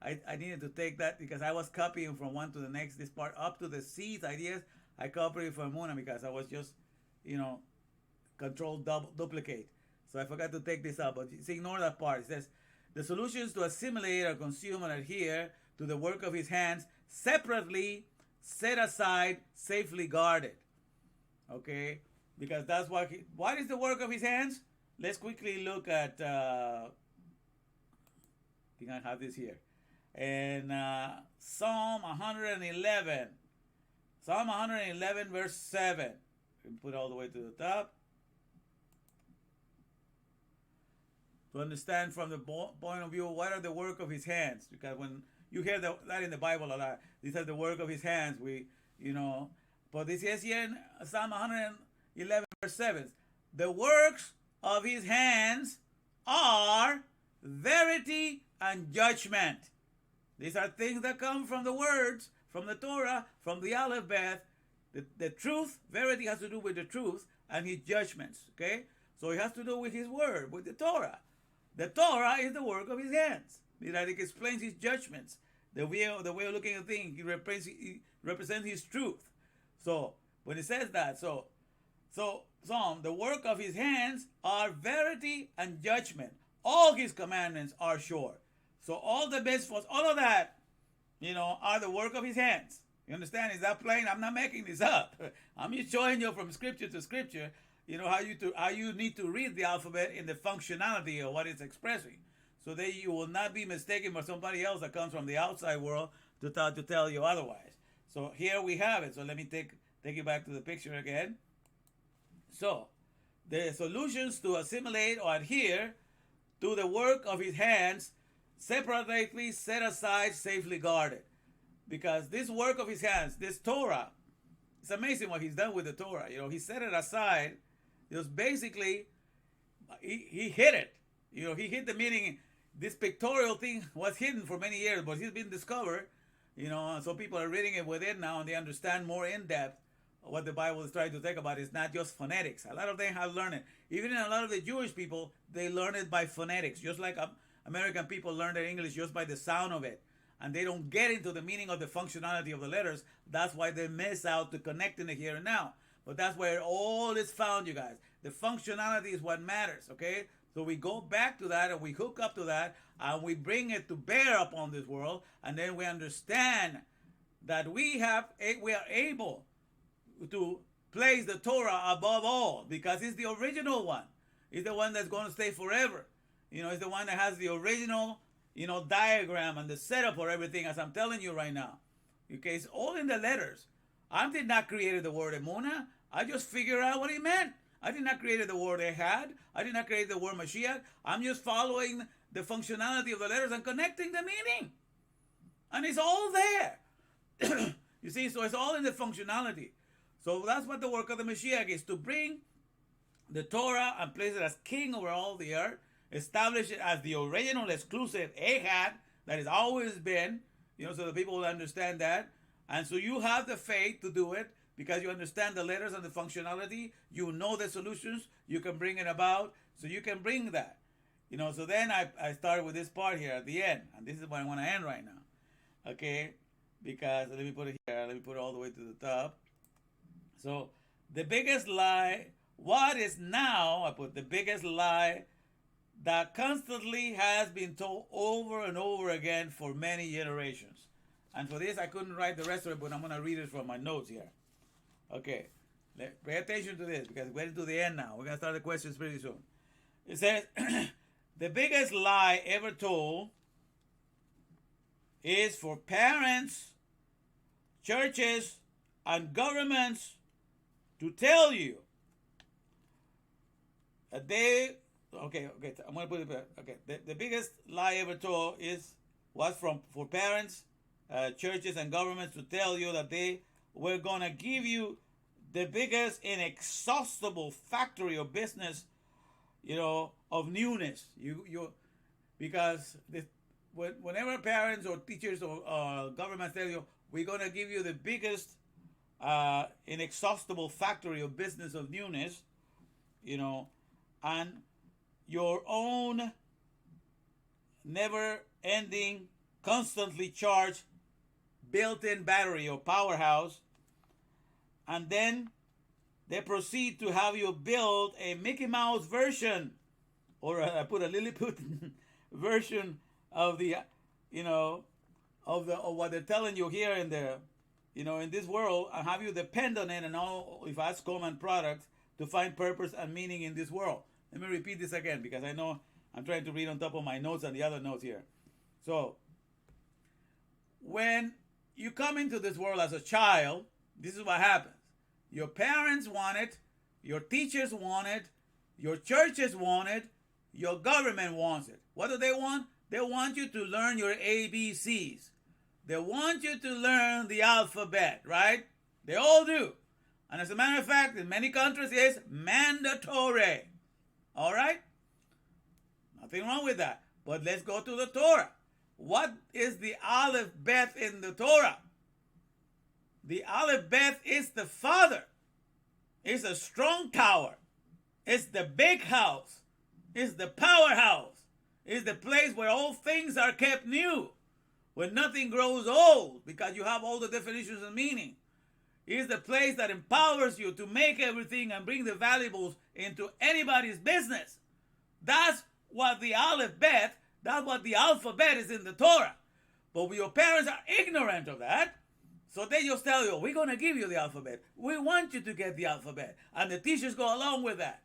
I needed to take that because I was copying from one to the next. This part up to the seeds ideas, I copied from Muna because I was just, control duplicate. So I forgot to take this out, but ignore that part. It says, the solutions to assimilate or consume and adhere to the work of his hands separately set aside, safely guarded. Okay? Because that's what is the work of his hands? Let's quickly look at, I think I have this here. And Psalm 111. Psalm 111 verse 7. We can put it all the way to the top. To understand from the point of view, what are the work of his hands? Because when you hear that in the Bible a lot, these are the work of his hands. But this says here in Psalm 111 verse 7, the works of his hands are verity and judgment. These are things that come from the words, from the Torah, from the AlefBet. The truth, verity has to do with the truth and his judgments, okay? So it has to do with his word, with the Torah. The Torah is the work of his hands. That it explains his judgments. The way of looking at things, he represents his truth. So when it says that, so the work of his hands are verity and judgment. All his commandments are sure. So all the mitzvahs, all of that, are the work of his hands. You understand? Is that plain? I'm not making this up. I'm just showing you from scripture to scripture, how you need to read the alphabet in the functionality of what it's expressing. So that you will not be mistaken for somebody else that comes from the outside world to tell you otherwise. So here we have it. So let me take you back to the picture again. So the solutions to assimilate or adhere to the work of his hands, separately set aside, safely guarded. Because this work of his hands, this Torah, it's amazing what he's done with the Torah. He set it aside. It was basically, he hid it. He hid the meaning. This pictorial thing was hidden for many years, but it's been discovered. So people are reading it within now, and they understand more in depth what the Bible is trying to talk about. It's not just phonetics. A lot of them have learned it. Even in a lot of the Jewish people, they learn it by phonetics, just like American people learn their English just by the sound of it. And they don't get into the meaning of the functionality of the letters. That's why they miss out to connecting the here and now. But that's where all is found, you guys. The functionality is what matters, okay? So we go back to that and we hook up to that and we bring it to bear upon this world, and then we understand that we are able to place the Torah above all because it's the original one. It's the one that's going to stay forever. It's the one that has the original, diagram and the setup for everything, as I'm telling you right now. Okay, it's all in the letters. I did not create the word emuna. I just figured out what it meant. I did not create the word ehad. I did not create the word Mashiach. I'm just following the functionality of the letters and connecting the meaning. And it's all there. You see, so it's all in the functionality. So that's what the work of the Mashiach is, to bring the Torah and place it as king over all the earth, establish it as the original exclusive ehad that has always been, so the people will understand that. And so you have the faith to do it, because you understand the letters and the functionality, you know the solutions, you can bring it about, so you can bring that. So then I started with this part here at the end, and this is what I want to end right now. Okay, because let me put it here, let me put it all the way to the top. So the biggest lie, what is now, I put the biggest lie that constantly has been told over and over again for many generations. And for this, I couldn't write the rest of it, but I'm going to read it from my notes here. Okay, pay attention to this because we're getting to the end now. We're going to start the questions pretty soon. It says, the biggest lie ever told is for parents, churches, and governments to tell you that I'm going to put it back. Okay, the biggest lie ever told was for parents, churches, and governments to tell you that we're going to give you the biggest inexhaustible factory of business, of newness. Because whenever parents or teachers or governments tell you, we're going to give you the biggest inexhaustible factory of business of newness, and your own never-ending, constantly charged built-in battery or powerhouse, and then they proceed to have you build a Mickey Mouse version, or I put a Lilliput version of the, of what they're telling you here in the, in this world, and have you depend on it and all if that's common products to find purpose and meaning in this world. Let me repeat this again because I know I'm trying to read on top of my notes and the other notes here. So, when you come into this world as a child, this is what happens. Your parents want it, your teachers want it, your churches want it, your government wants it. What do they want? They want you to learn your ABCs. They want you to learn the alphabet, right? They all do. And as a matter of fact, in many countries, it's mandatory. All right? Nothing wrong with that. But let's go to the Torah. What is the Alefbet in the Torah? The Alefbet is the Father. It's a strong tower. It's the big house. It's the powerhouse. It's the place where all things are kept new, where nothing grows old, because you have all the definitions and meaning. It's the place that empowers you to make everything and bring the valuables into anybody's business. That's what the Alefbet, that's what the alphabet is in the Torah. But your parents are ignorant of that. So they just tell you, we're going to give you the alphabet. We want you to get the alphabet. And the teachers go along with that.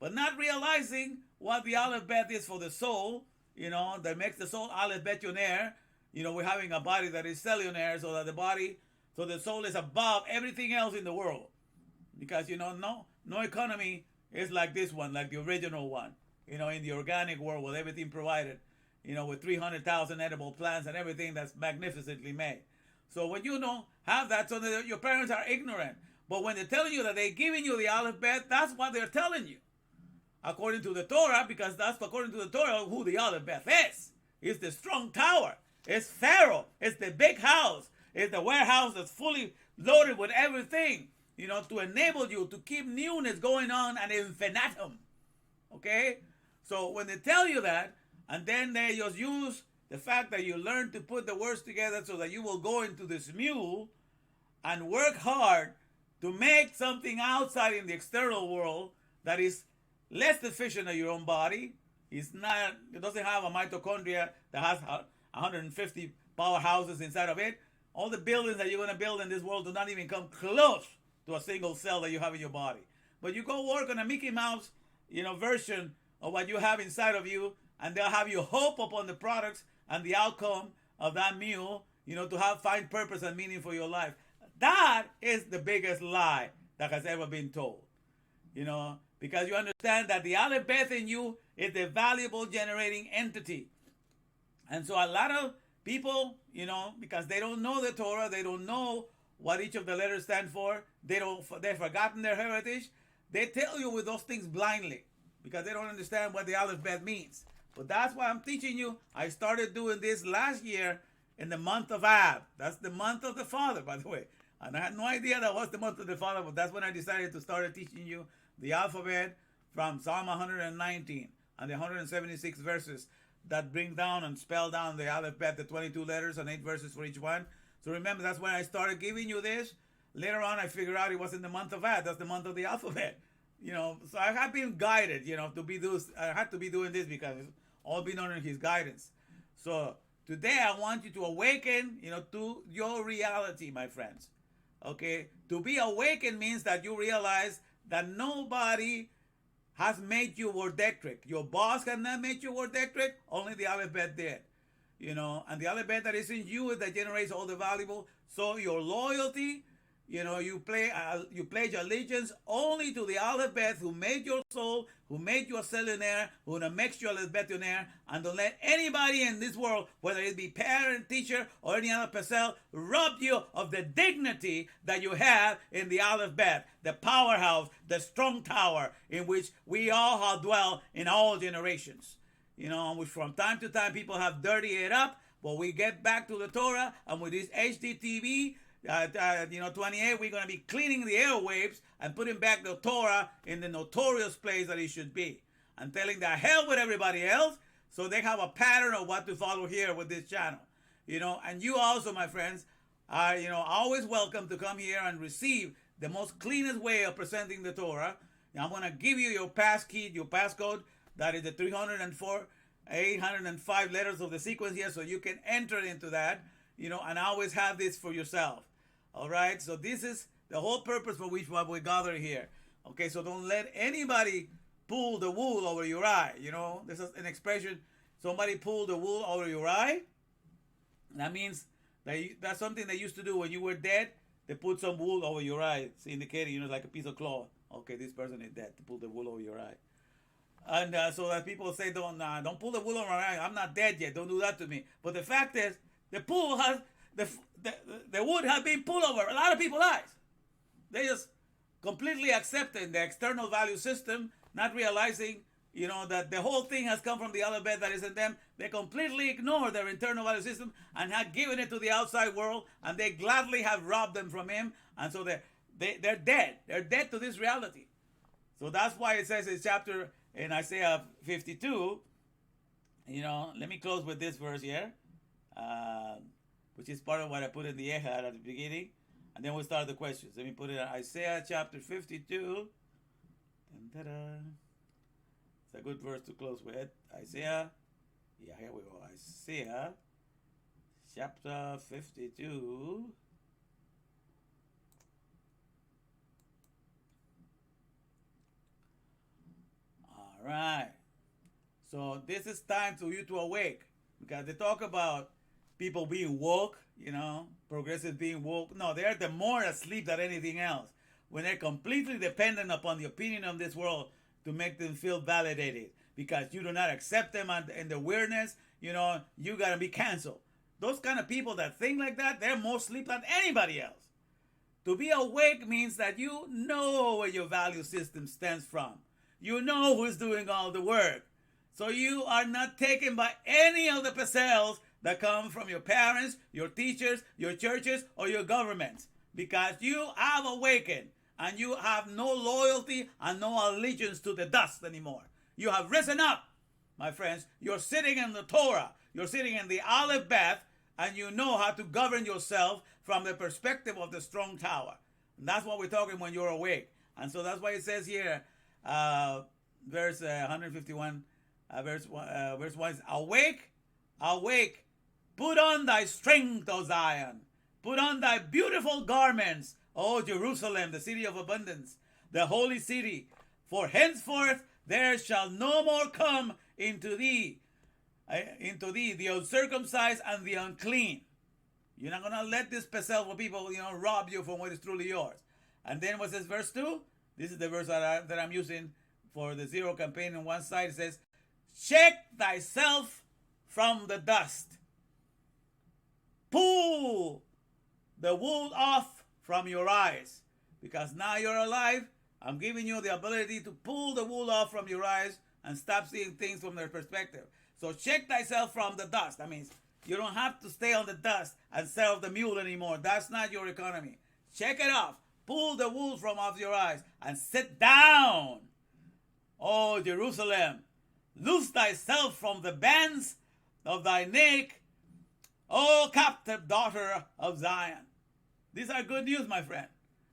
But not realizing what the alphabet is for the soul, that makes the soul Alefbetionaire. We're having a body that is cellulaire, so that so the soul is above everything else in the world. Because, no economy is like this one, like the original one, in the organic world with everything provided, with 300,000 edible plants and everything that's magnificently made. So when you don't have that, so that your parents are ignorant. But when they're telling you that they're giving you the alphabet, that's what they're telling you. According to the Torah, because that's according to the Torah who the alphabet is. It's the strong tower. It's Pharaoh. It's the big house. It's the warehouse that's fully loaded with everything, to enable you to keep newness going on and infinitum. Okay? So when they tell you that, and then they just use the fact that you learn to put the words together so that you will go into this mule and work hard to make something outside in the external world that is less efficient than your own body. It doesn't have a mitochondria that has 150 powerhouses inside of it. All the buildings that you're going to build in this world do not even come close to a single cell that you have in your body. But you go work on a Mickey Mouse, version of what you have inside of you, and they'll have you hope upon the products and the outcome of that meal, to find purpose and meaning for your life. That is the biggest lie that has ever been told. Because you understand that the alphabet in you is the valuable generating entity. And so a lot of people, because they don't know the Torah, they don't know what each of the letters stand for, they've forgotten their heritage, they tell you with those things blindly because they don't understand what the alphabet means. But that's why I'm teaching you. I started doing this last year in the month of Ab. That's the month of the Father, by the way. And I had no idea that was the month of the Father, but that's when I decided to start teaching you the alphabet from Psalm 119 and the 176 verses that bring down and spell down the alphabet, the 22 letters and 8 verses for each one. So remember, that's when I started giving you this. Later on, I figured out it was in the month of Ab. That's the month of the alphabet. So I have been guided, to be this. I had to be doing this because it's all been under His guidance. So today I want you to awaken, to your reality, my friends. Okay? To be awakened means that you realize that nobody has made you wordectric. Your boss has not made you wordectric. Only the alphabet did. And the alphabet that is in you is that generates all the valuable. So your loyalty, you pledge allegiance only to the alphabet who made your soul, who made you a cellulaire, who makes you a Alefbetionaire, and don't let anybody in this world, whether it be parent, teacher, or any other person, rob you of the dignity that you have in the alphabet, the powerhouse, the strong tower in which we all have dwelt in all generations. Which from time to time people have dirtied it up, but we get back to the Torah, and with this HDTV, 28, we're going to be cleaning the airwaves and putting back the Torah in the notorious place that it should be. And telling the hell with everybody else so they have a pattern of what to follow here with this channel. And you also, my friends, are, always welcome to come here and receive the most cleanest way of presenting the Torah. Now, I'm going to give you your passkey, your passcode. That is the 304, 805 letters of the sequence here, so you can enter into that, and always have this for yourself. All right, so this is the whole purpose for which we gather here. Okay, so don't let anybody pull the wool over your eye. This is an expression, somebody pulled the wool over your eye. That means that's something they used to do when you were dead. They put some wool over your eye. It's indicating, like a piece of cloth. Okay, this person is dead, to pull the wool over your eye. And so that people say, don't pull the wool over my eye. I'm not dead yet. Don't do that to me. But the fact is, the wood has been pulled over a lot of people's eyes. They just completely accepted the external value system, not realizing that the whole thing has come from the AlefBet that is in them. They completely ignore their internal value system and have given it to the outside world, and they gladly have robbed them from him. And so they're dead. They're dead to this reality. So that's why it says in Isaiah 52, let me close with this verse here, which is part of what I put in the Ehad at the beginning. And then we'll start the questions. Let me put it in Isaiah chapter 52. It's a good verse to close with. Isaiah. Yeah, here we go. Isaiah chapter 52. All right. So this is time for you to awake. Because they talk about people being woke, progressive being woke. No, they're the more asleep than anything else. When they're completely dependent upon the opinion of this world to make them feel validated. Because you do not accept them and the weirdness, you got to be canceled. Those kind of people that think like that, they're more asleep than anybody else. To be awake means that you know where your value system stands from. You know who's doing all the work. So you are not taken by any of the parcels that come from your parents, your teachers, your churches, or your governments. Because you have awakened and you have no loyalty and no allegiance to the dust anymore. You have risen up, my friends. You're sitting in the Torah. You're sitting in the AlefBet, and you know how to govern yourself from the perspective of the strong tower. And that's what we're talking when you're awake. And so that's why it says here, verse 151, verse 1 is, awake, awake, put on thy strength, O Zion. Put on thy beautiful garments, O Jerusalem, the city of abundance, the holy city. For henceforth there shall no more come into thee the uncircumcised and the unclean. You're not going to let this for people, rob you from what is truly yours. And then what says verse 2? This is the verse that I'm using for the zero campaign. On one side it says, check thyself from the dust. Pull the wool off from your eyes. Because now you're alive, I'm giving you the ability to pull the wool off from your eyes and stop seeing things from their perspective. So check thyself from the dust. That means you don't have to stay on the dust and serve the mule anymore. That's not your economy. Check it off. Pull the wool from off your eyes and sit down. O Jerusalem, loose thyself from the bands of thy neck, O captive daughter of Zion. These are good news, my friend,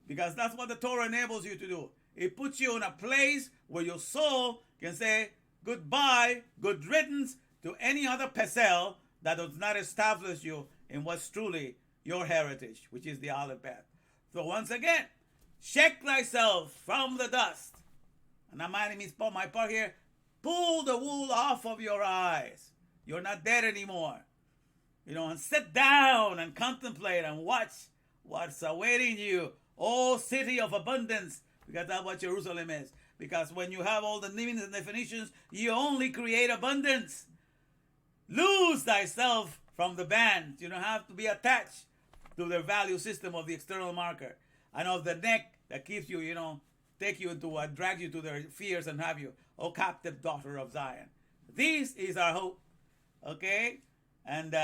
because that's what the Torah enables you to do. It puts you in a place where your soul can say goodbye, good riddance to any other pesel that does not establish you in what's truly your heritage, which is the AlefBet. So once again, check thyself from the dust. And my part here, pull the wool off of your eyes. You're not dead anymore. And sit down and contemplate and watch what's awaiting you. Oh, city of abundance, because that's what Jerusalem is. Because when you have all the meanings and definitions, you only create abundance. Lose thyself from the band. You don't have to be attached to the value system of the external marker and of the neck that keeps you, take you into what drags you to their fears and have you, O captive daughter of Zion. This is our hope. Okay? And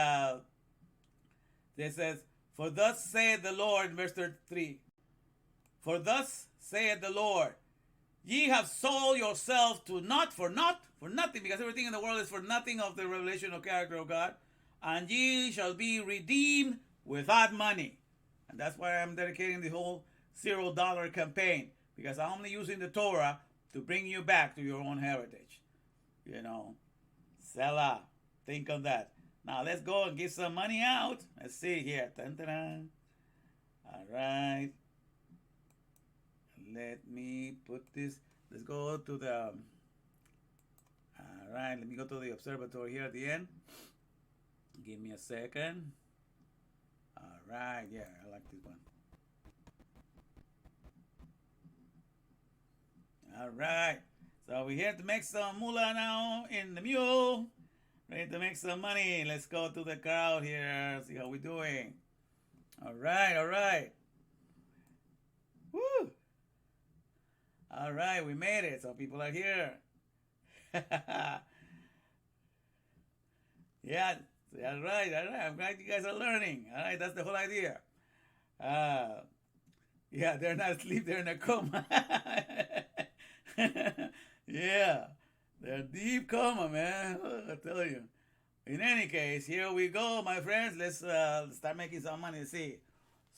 it says, for thus saith the Lord, verse 33. For thus saith the Lord, ye have sold yourself to for nothing, because everything in the world is for nothing of the revelation of character of God, and ye shall be redeemed without money. And that's why I'm dedicating the whole $0 campaign, because I'm only using the Torah to bring you back to your own heritage. Selah. Think of that. Now let's go and give some money out. Let's see here. Dun-dun-dun. All right. Let me put this. Let's go to the. All right. Let me go to the observatory here at the end. Give me a second. All right. Yeah, I like this one. All right. So we're here to make some moolah now in the mule. Ready to make some money. Let's go to the crowd here. See how we're doing. All right, all right. Woo! All right, we made it. Some people are here. Yeah, all right, all right. I'm glad you guys are learning. All right, that's the whole idea. Uh, yeah, they're not asleep, they're in a coma. Yeah, they're deep coma, man. I tell you. In any case, here we go, my friends. Let's start making some money. See.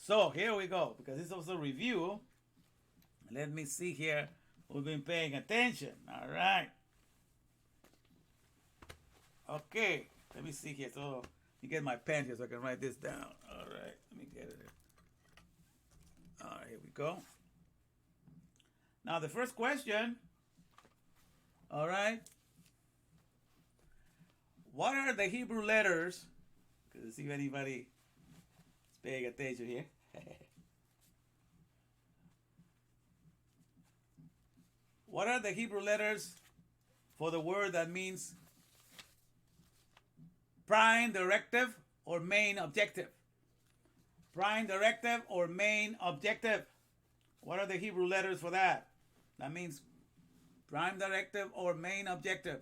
So here we go, because it's also a review. Let me see here. We've been paying attention. All right. Okay. Let me see here. So let me get my pen here so I can write this down. All right. Let me get it. All right. Here we go. Now the first question. All right. What are the Hebrew letters? Because see if anybody is paying attention here. What are the Hebrew letters for the word that means prime directive or main objective? Prime directive or main objective. What are the Hebrew letters for that? That means prime directive or main objective.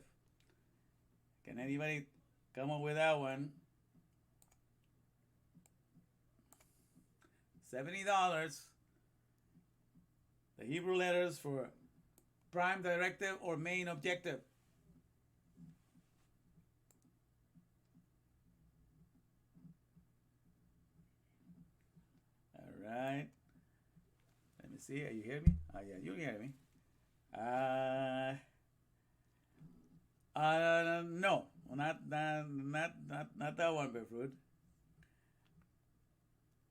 Can anybody come up with that one? $70. The Hebrew letters for prime directive or main objective. All right. Let me see. Are you hearing me? Oh yeah, you hear me. No, not that one, Berfruit.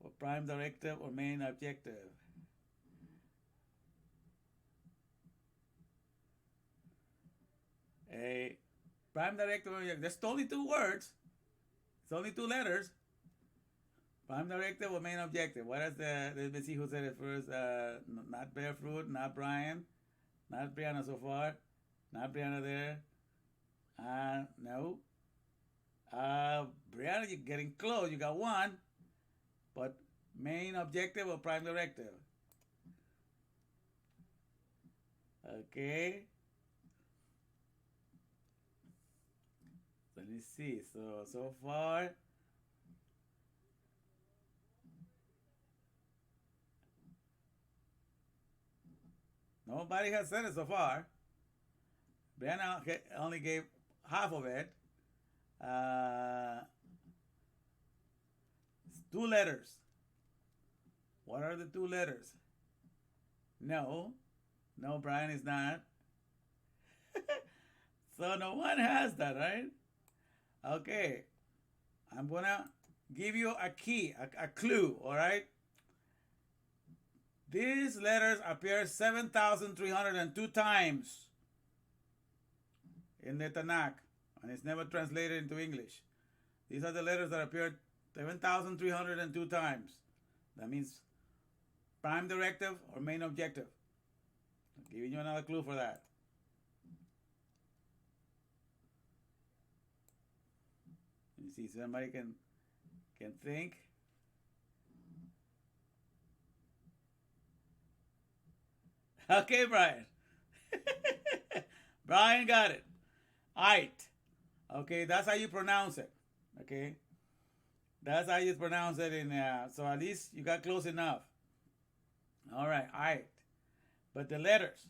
For prime directive or main objective. A prime directive. There's only two words. It's only two letters. Prime directive or main objective. What is the? Let me see who said it first. Not Berfruit, not Brian, not Brianna so far, not Brianna there. No. Brianna, you're getting close. You got one, but main objective or prime directive. Okay. So let me see. So far. Nobody has said it so far. Brianna only gave half of it. It's two letters. What are the two letters? No. No, Brian is not. So no one has that, right? Okay. I'm going to give you a key, a clue, all right? These letters appear 7,302 times in the Tanakh, and it's never translated into English. These are the letters that appear 7,302 times. That means prime directive or main objective. I'm giving you another clue for that. You see, somebody can think. Okay, Brian. Brian got it. It. Okay, that's how you pronounce it. Okay, that's how you pronounce it in. So at least you got close enough. All right, it. But the letters.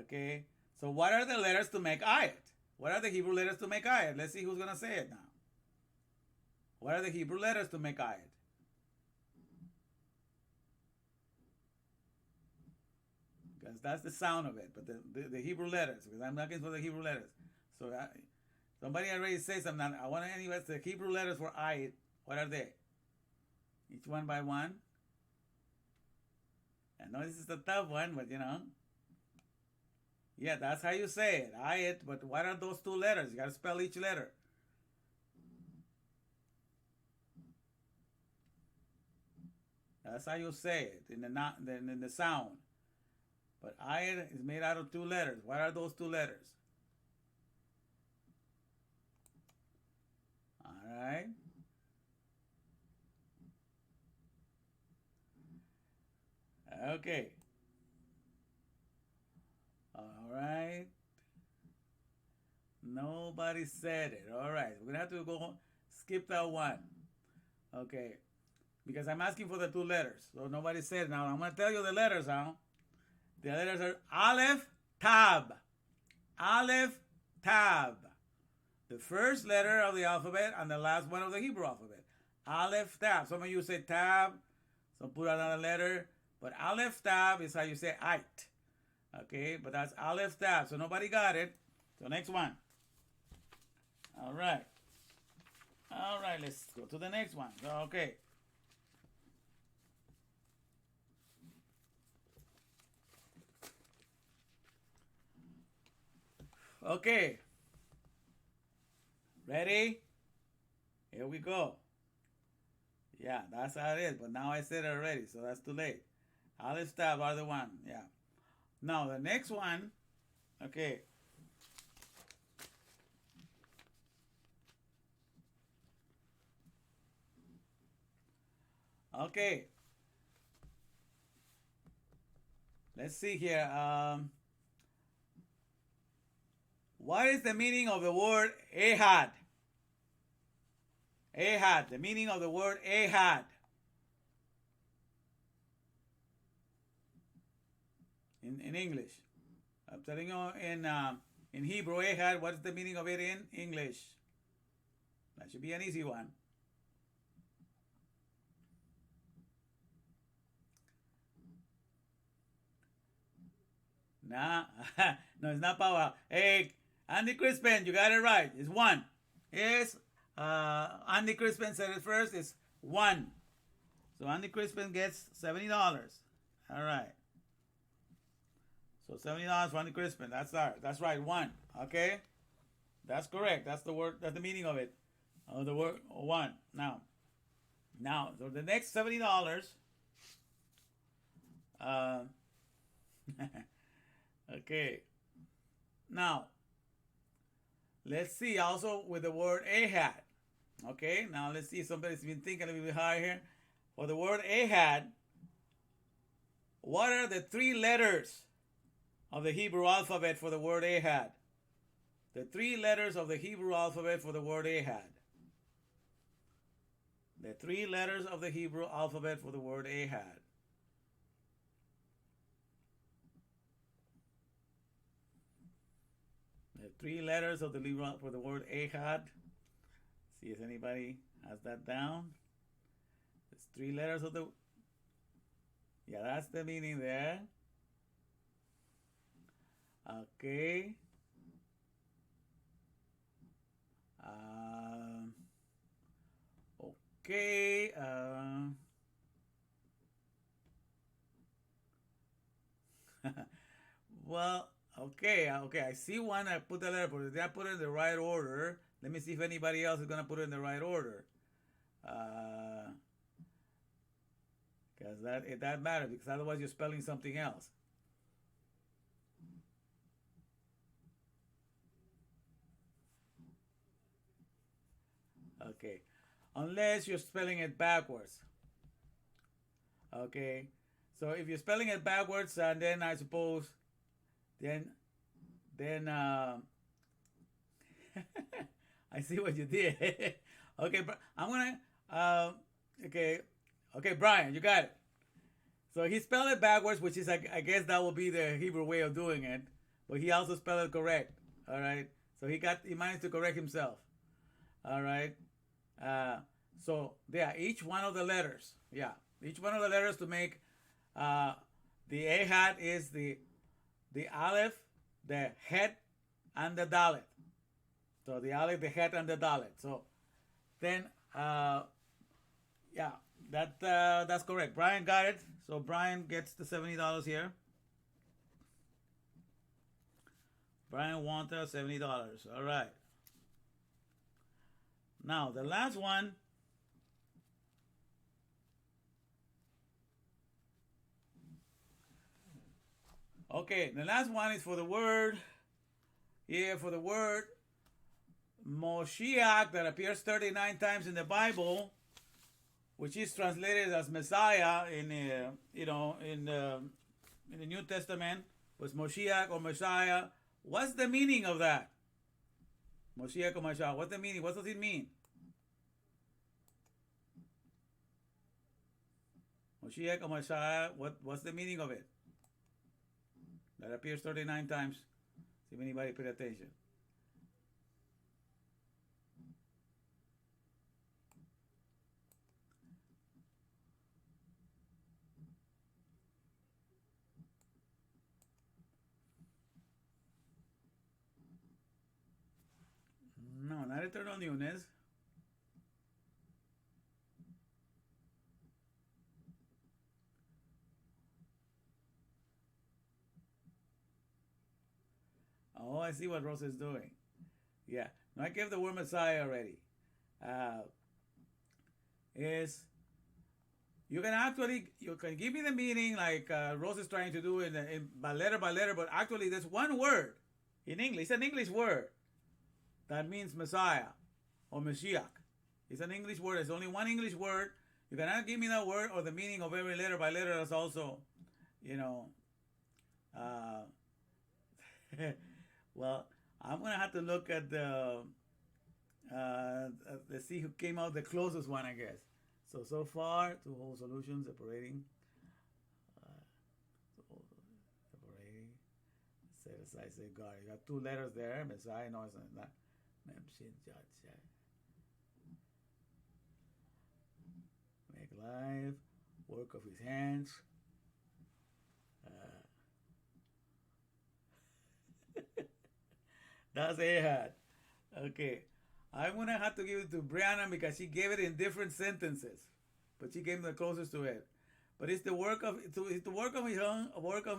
Okay. So what are the letters to make it? What are the Hebrew letters to make it? Let's see who's gonna say it now. What are the Hebrew letters to make it? Because that's the sound of it, but the Hebrew letters, because I'm looking for the Hebrew letters. So somebody already said something. I want to anyway. The Hebrew letters for I. What are they? Each one by one. I know this is a tough one, but you know. Yeah, that's how you say it. I. But what are those two letters? You got to spell each letter. That's how you say it in the sound. But I is made out of two letters. What are those two letters? All right. Okay. All right. Nobody said it. All right. We're going to have to go skip that one. Okay. Because I'm asking for the two letters. So nobody said it. Now I'm going to tell you the letters now. The letters are Aleph, Tab. Aleph, Tab. The first letter of the alphabet and the last one of the Hebrew alphabet. Aleph, Tab. Some of you say Tab. Some put another letter. But Aleph, Tab is how you say Ait. Okay. But that's Aleph, Tab. So nobody got it. So next one. All right. All right. Let's go to the next one. Okay. Okay. Ready? Here we go. Yeah, that's how it is. But now I said it already, so that's too late. Aleph Tab are the one. Yeah. Now the next one. Okay. Okay. Let's see here. What is the meaning of the word Ahad? Ahad. The meaning of the word Ahad. In English. I'm telling you in Hebrew, Ahad, what is the meaning of it in English? That should be an easy one. Nah. No, it's not power. Hey, Andy Crispin, you got it right. It's one. Yes. Andy Crispin said it first. It's one. So Andy Crispin gets $70. All right. So $70 for Andy Crispin. That's right. One. Okay. That's correct. That's the word. That's the meaning of it. Of the word one. Now. So the next $70. Okay. Now, let's see also with the word Ahad. Okay, now let's see if somebody's been thinking a little bit hard here. For the word Ahad, what are the three letters of the Hebrew alphabet for the word Ahad? The three letters of the Hebrew alphabet for the word Ahad. The three letters of the Hebrew alphabet for the word Ahad. Three letters of the Hebrew for the word Ahad. See if anybody has that down. It's three letters of the. Yeah, that's the meaning there. Okay. Okay. Well. Okay, I see one. I put the letter, but did I put it in the right order? Let me see if anybody else is going to put it in the right order. Because that matters, because otherwise you're spelling something else. Okay, unless you're spelling it backwards. Okay, so if you're spelling it backwards, and then I suppose. Then I see what you did. Okay, I'm gonna okay, Brian, you got it. So he spelled it backwards, which is I guess that will be the Hebrew way of doing it, but he also spelled it correct. All right, so he managed to correct himself. All right, so yeah, each one of the letters, each one of the letters to make the Ahad is the Aleph, the Het, and the Dalet. So the Aleph, the Het, and the Dalet. So then, that's correct. Brian got it. So Brian gets the $70 here. Brian wants $70. All right. Now the last one. Okay, the last one is for the word, for the word Moshiach that appears 39 times in the Bible, which is translated as Messiah in the New Testament, was Moshiach or Messiah. What's the meaning of that? Moshiach or Mashiach. What's the meaning? What does it mean? Moshiach or Mashiach, what's the meaning of it? That appears 39 times. See if anybody paid attention. No, not eternal newness. Oh, I see what Rosa is doing. Yeah. No, I gave the word Messiah already. Is you can give me the meaning like Rosa is trying to do by letter, but actually there's one word in English. It's an English word that means Messiah or Mashiach. It's an English word. There's only one English word. You cannot give me that word or the meaning of every letter by letter. That's also, well, I'm going to have to look at let's see who came out the closest one, I guess. So far, two whole solutions, separating, set aside, say God. You got two letters there, Messiah, no, it's not. Make life, work of his hands. That's Ahad. Okay. I'm going to have to give it to Brianna because she gave it in different sentences. But she gave me the closest to it. But it's the work of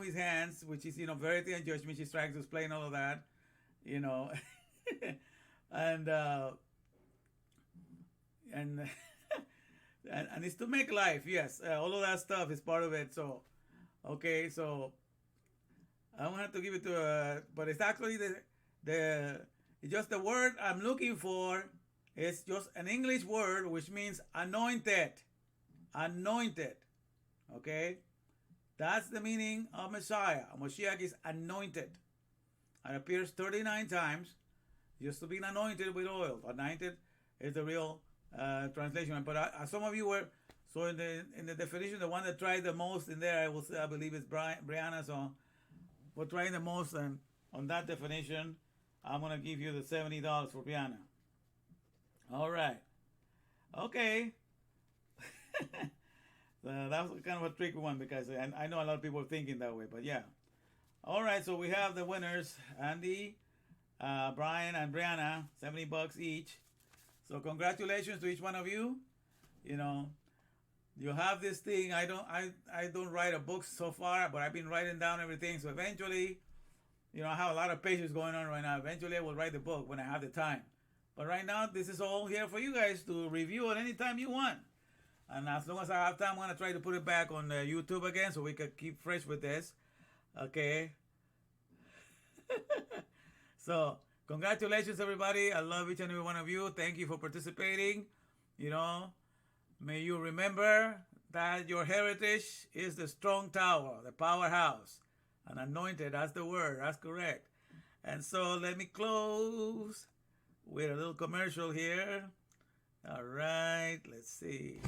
his hands, which is, verity and judgment. She's trying to explain all of that, and and it's to make life. Yes, all of that stuff is part of it. So, okay, so I'm gonna have to give it to, but it's actually it's just the word I'm looking for. It's just an English word which means anointed. Anointed. Okay? That's the meaning of Messiah. Moshiach is anointed. It appears 39 times. Just to be anointed with oil. Anointed is the real translation. But some of you were, so in the definition, the one that tried the most in there, I believe it's Brianna. So we're trying the most, and on that definition, I'm going to give you the $70 for Brianna. All right. Okay. That was kind of a tricky one because I know a lot of people are thinking that way, but yeah. All right, so we have the winners, Andy, Brian, and Brianna, $70 each. So congratulations to each one of you. You have this thing. I don't write a book so far, but I've been writing down everything. So eventually, I have a lot of pages going on right now. Eventually, I will write the book when I have the time. But right now, this is all here for you guys to review at any time you want. And as long as I have time, I'm going to try to put it back on YouTube again so we can keep fresh with this. Okay. So, congratulations, everybody. I love each and every one of you. Thank you for participating. May you remember that your heritage is the strong tower, the powerhouse. And anointed, that's the word. That's correct. And so, let me close with a little commercial here. All right, let's see.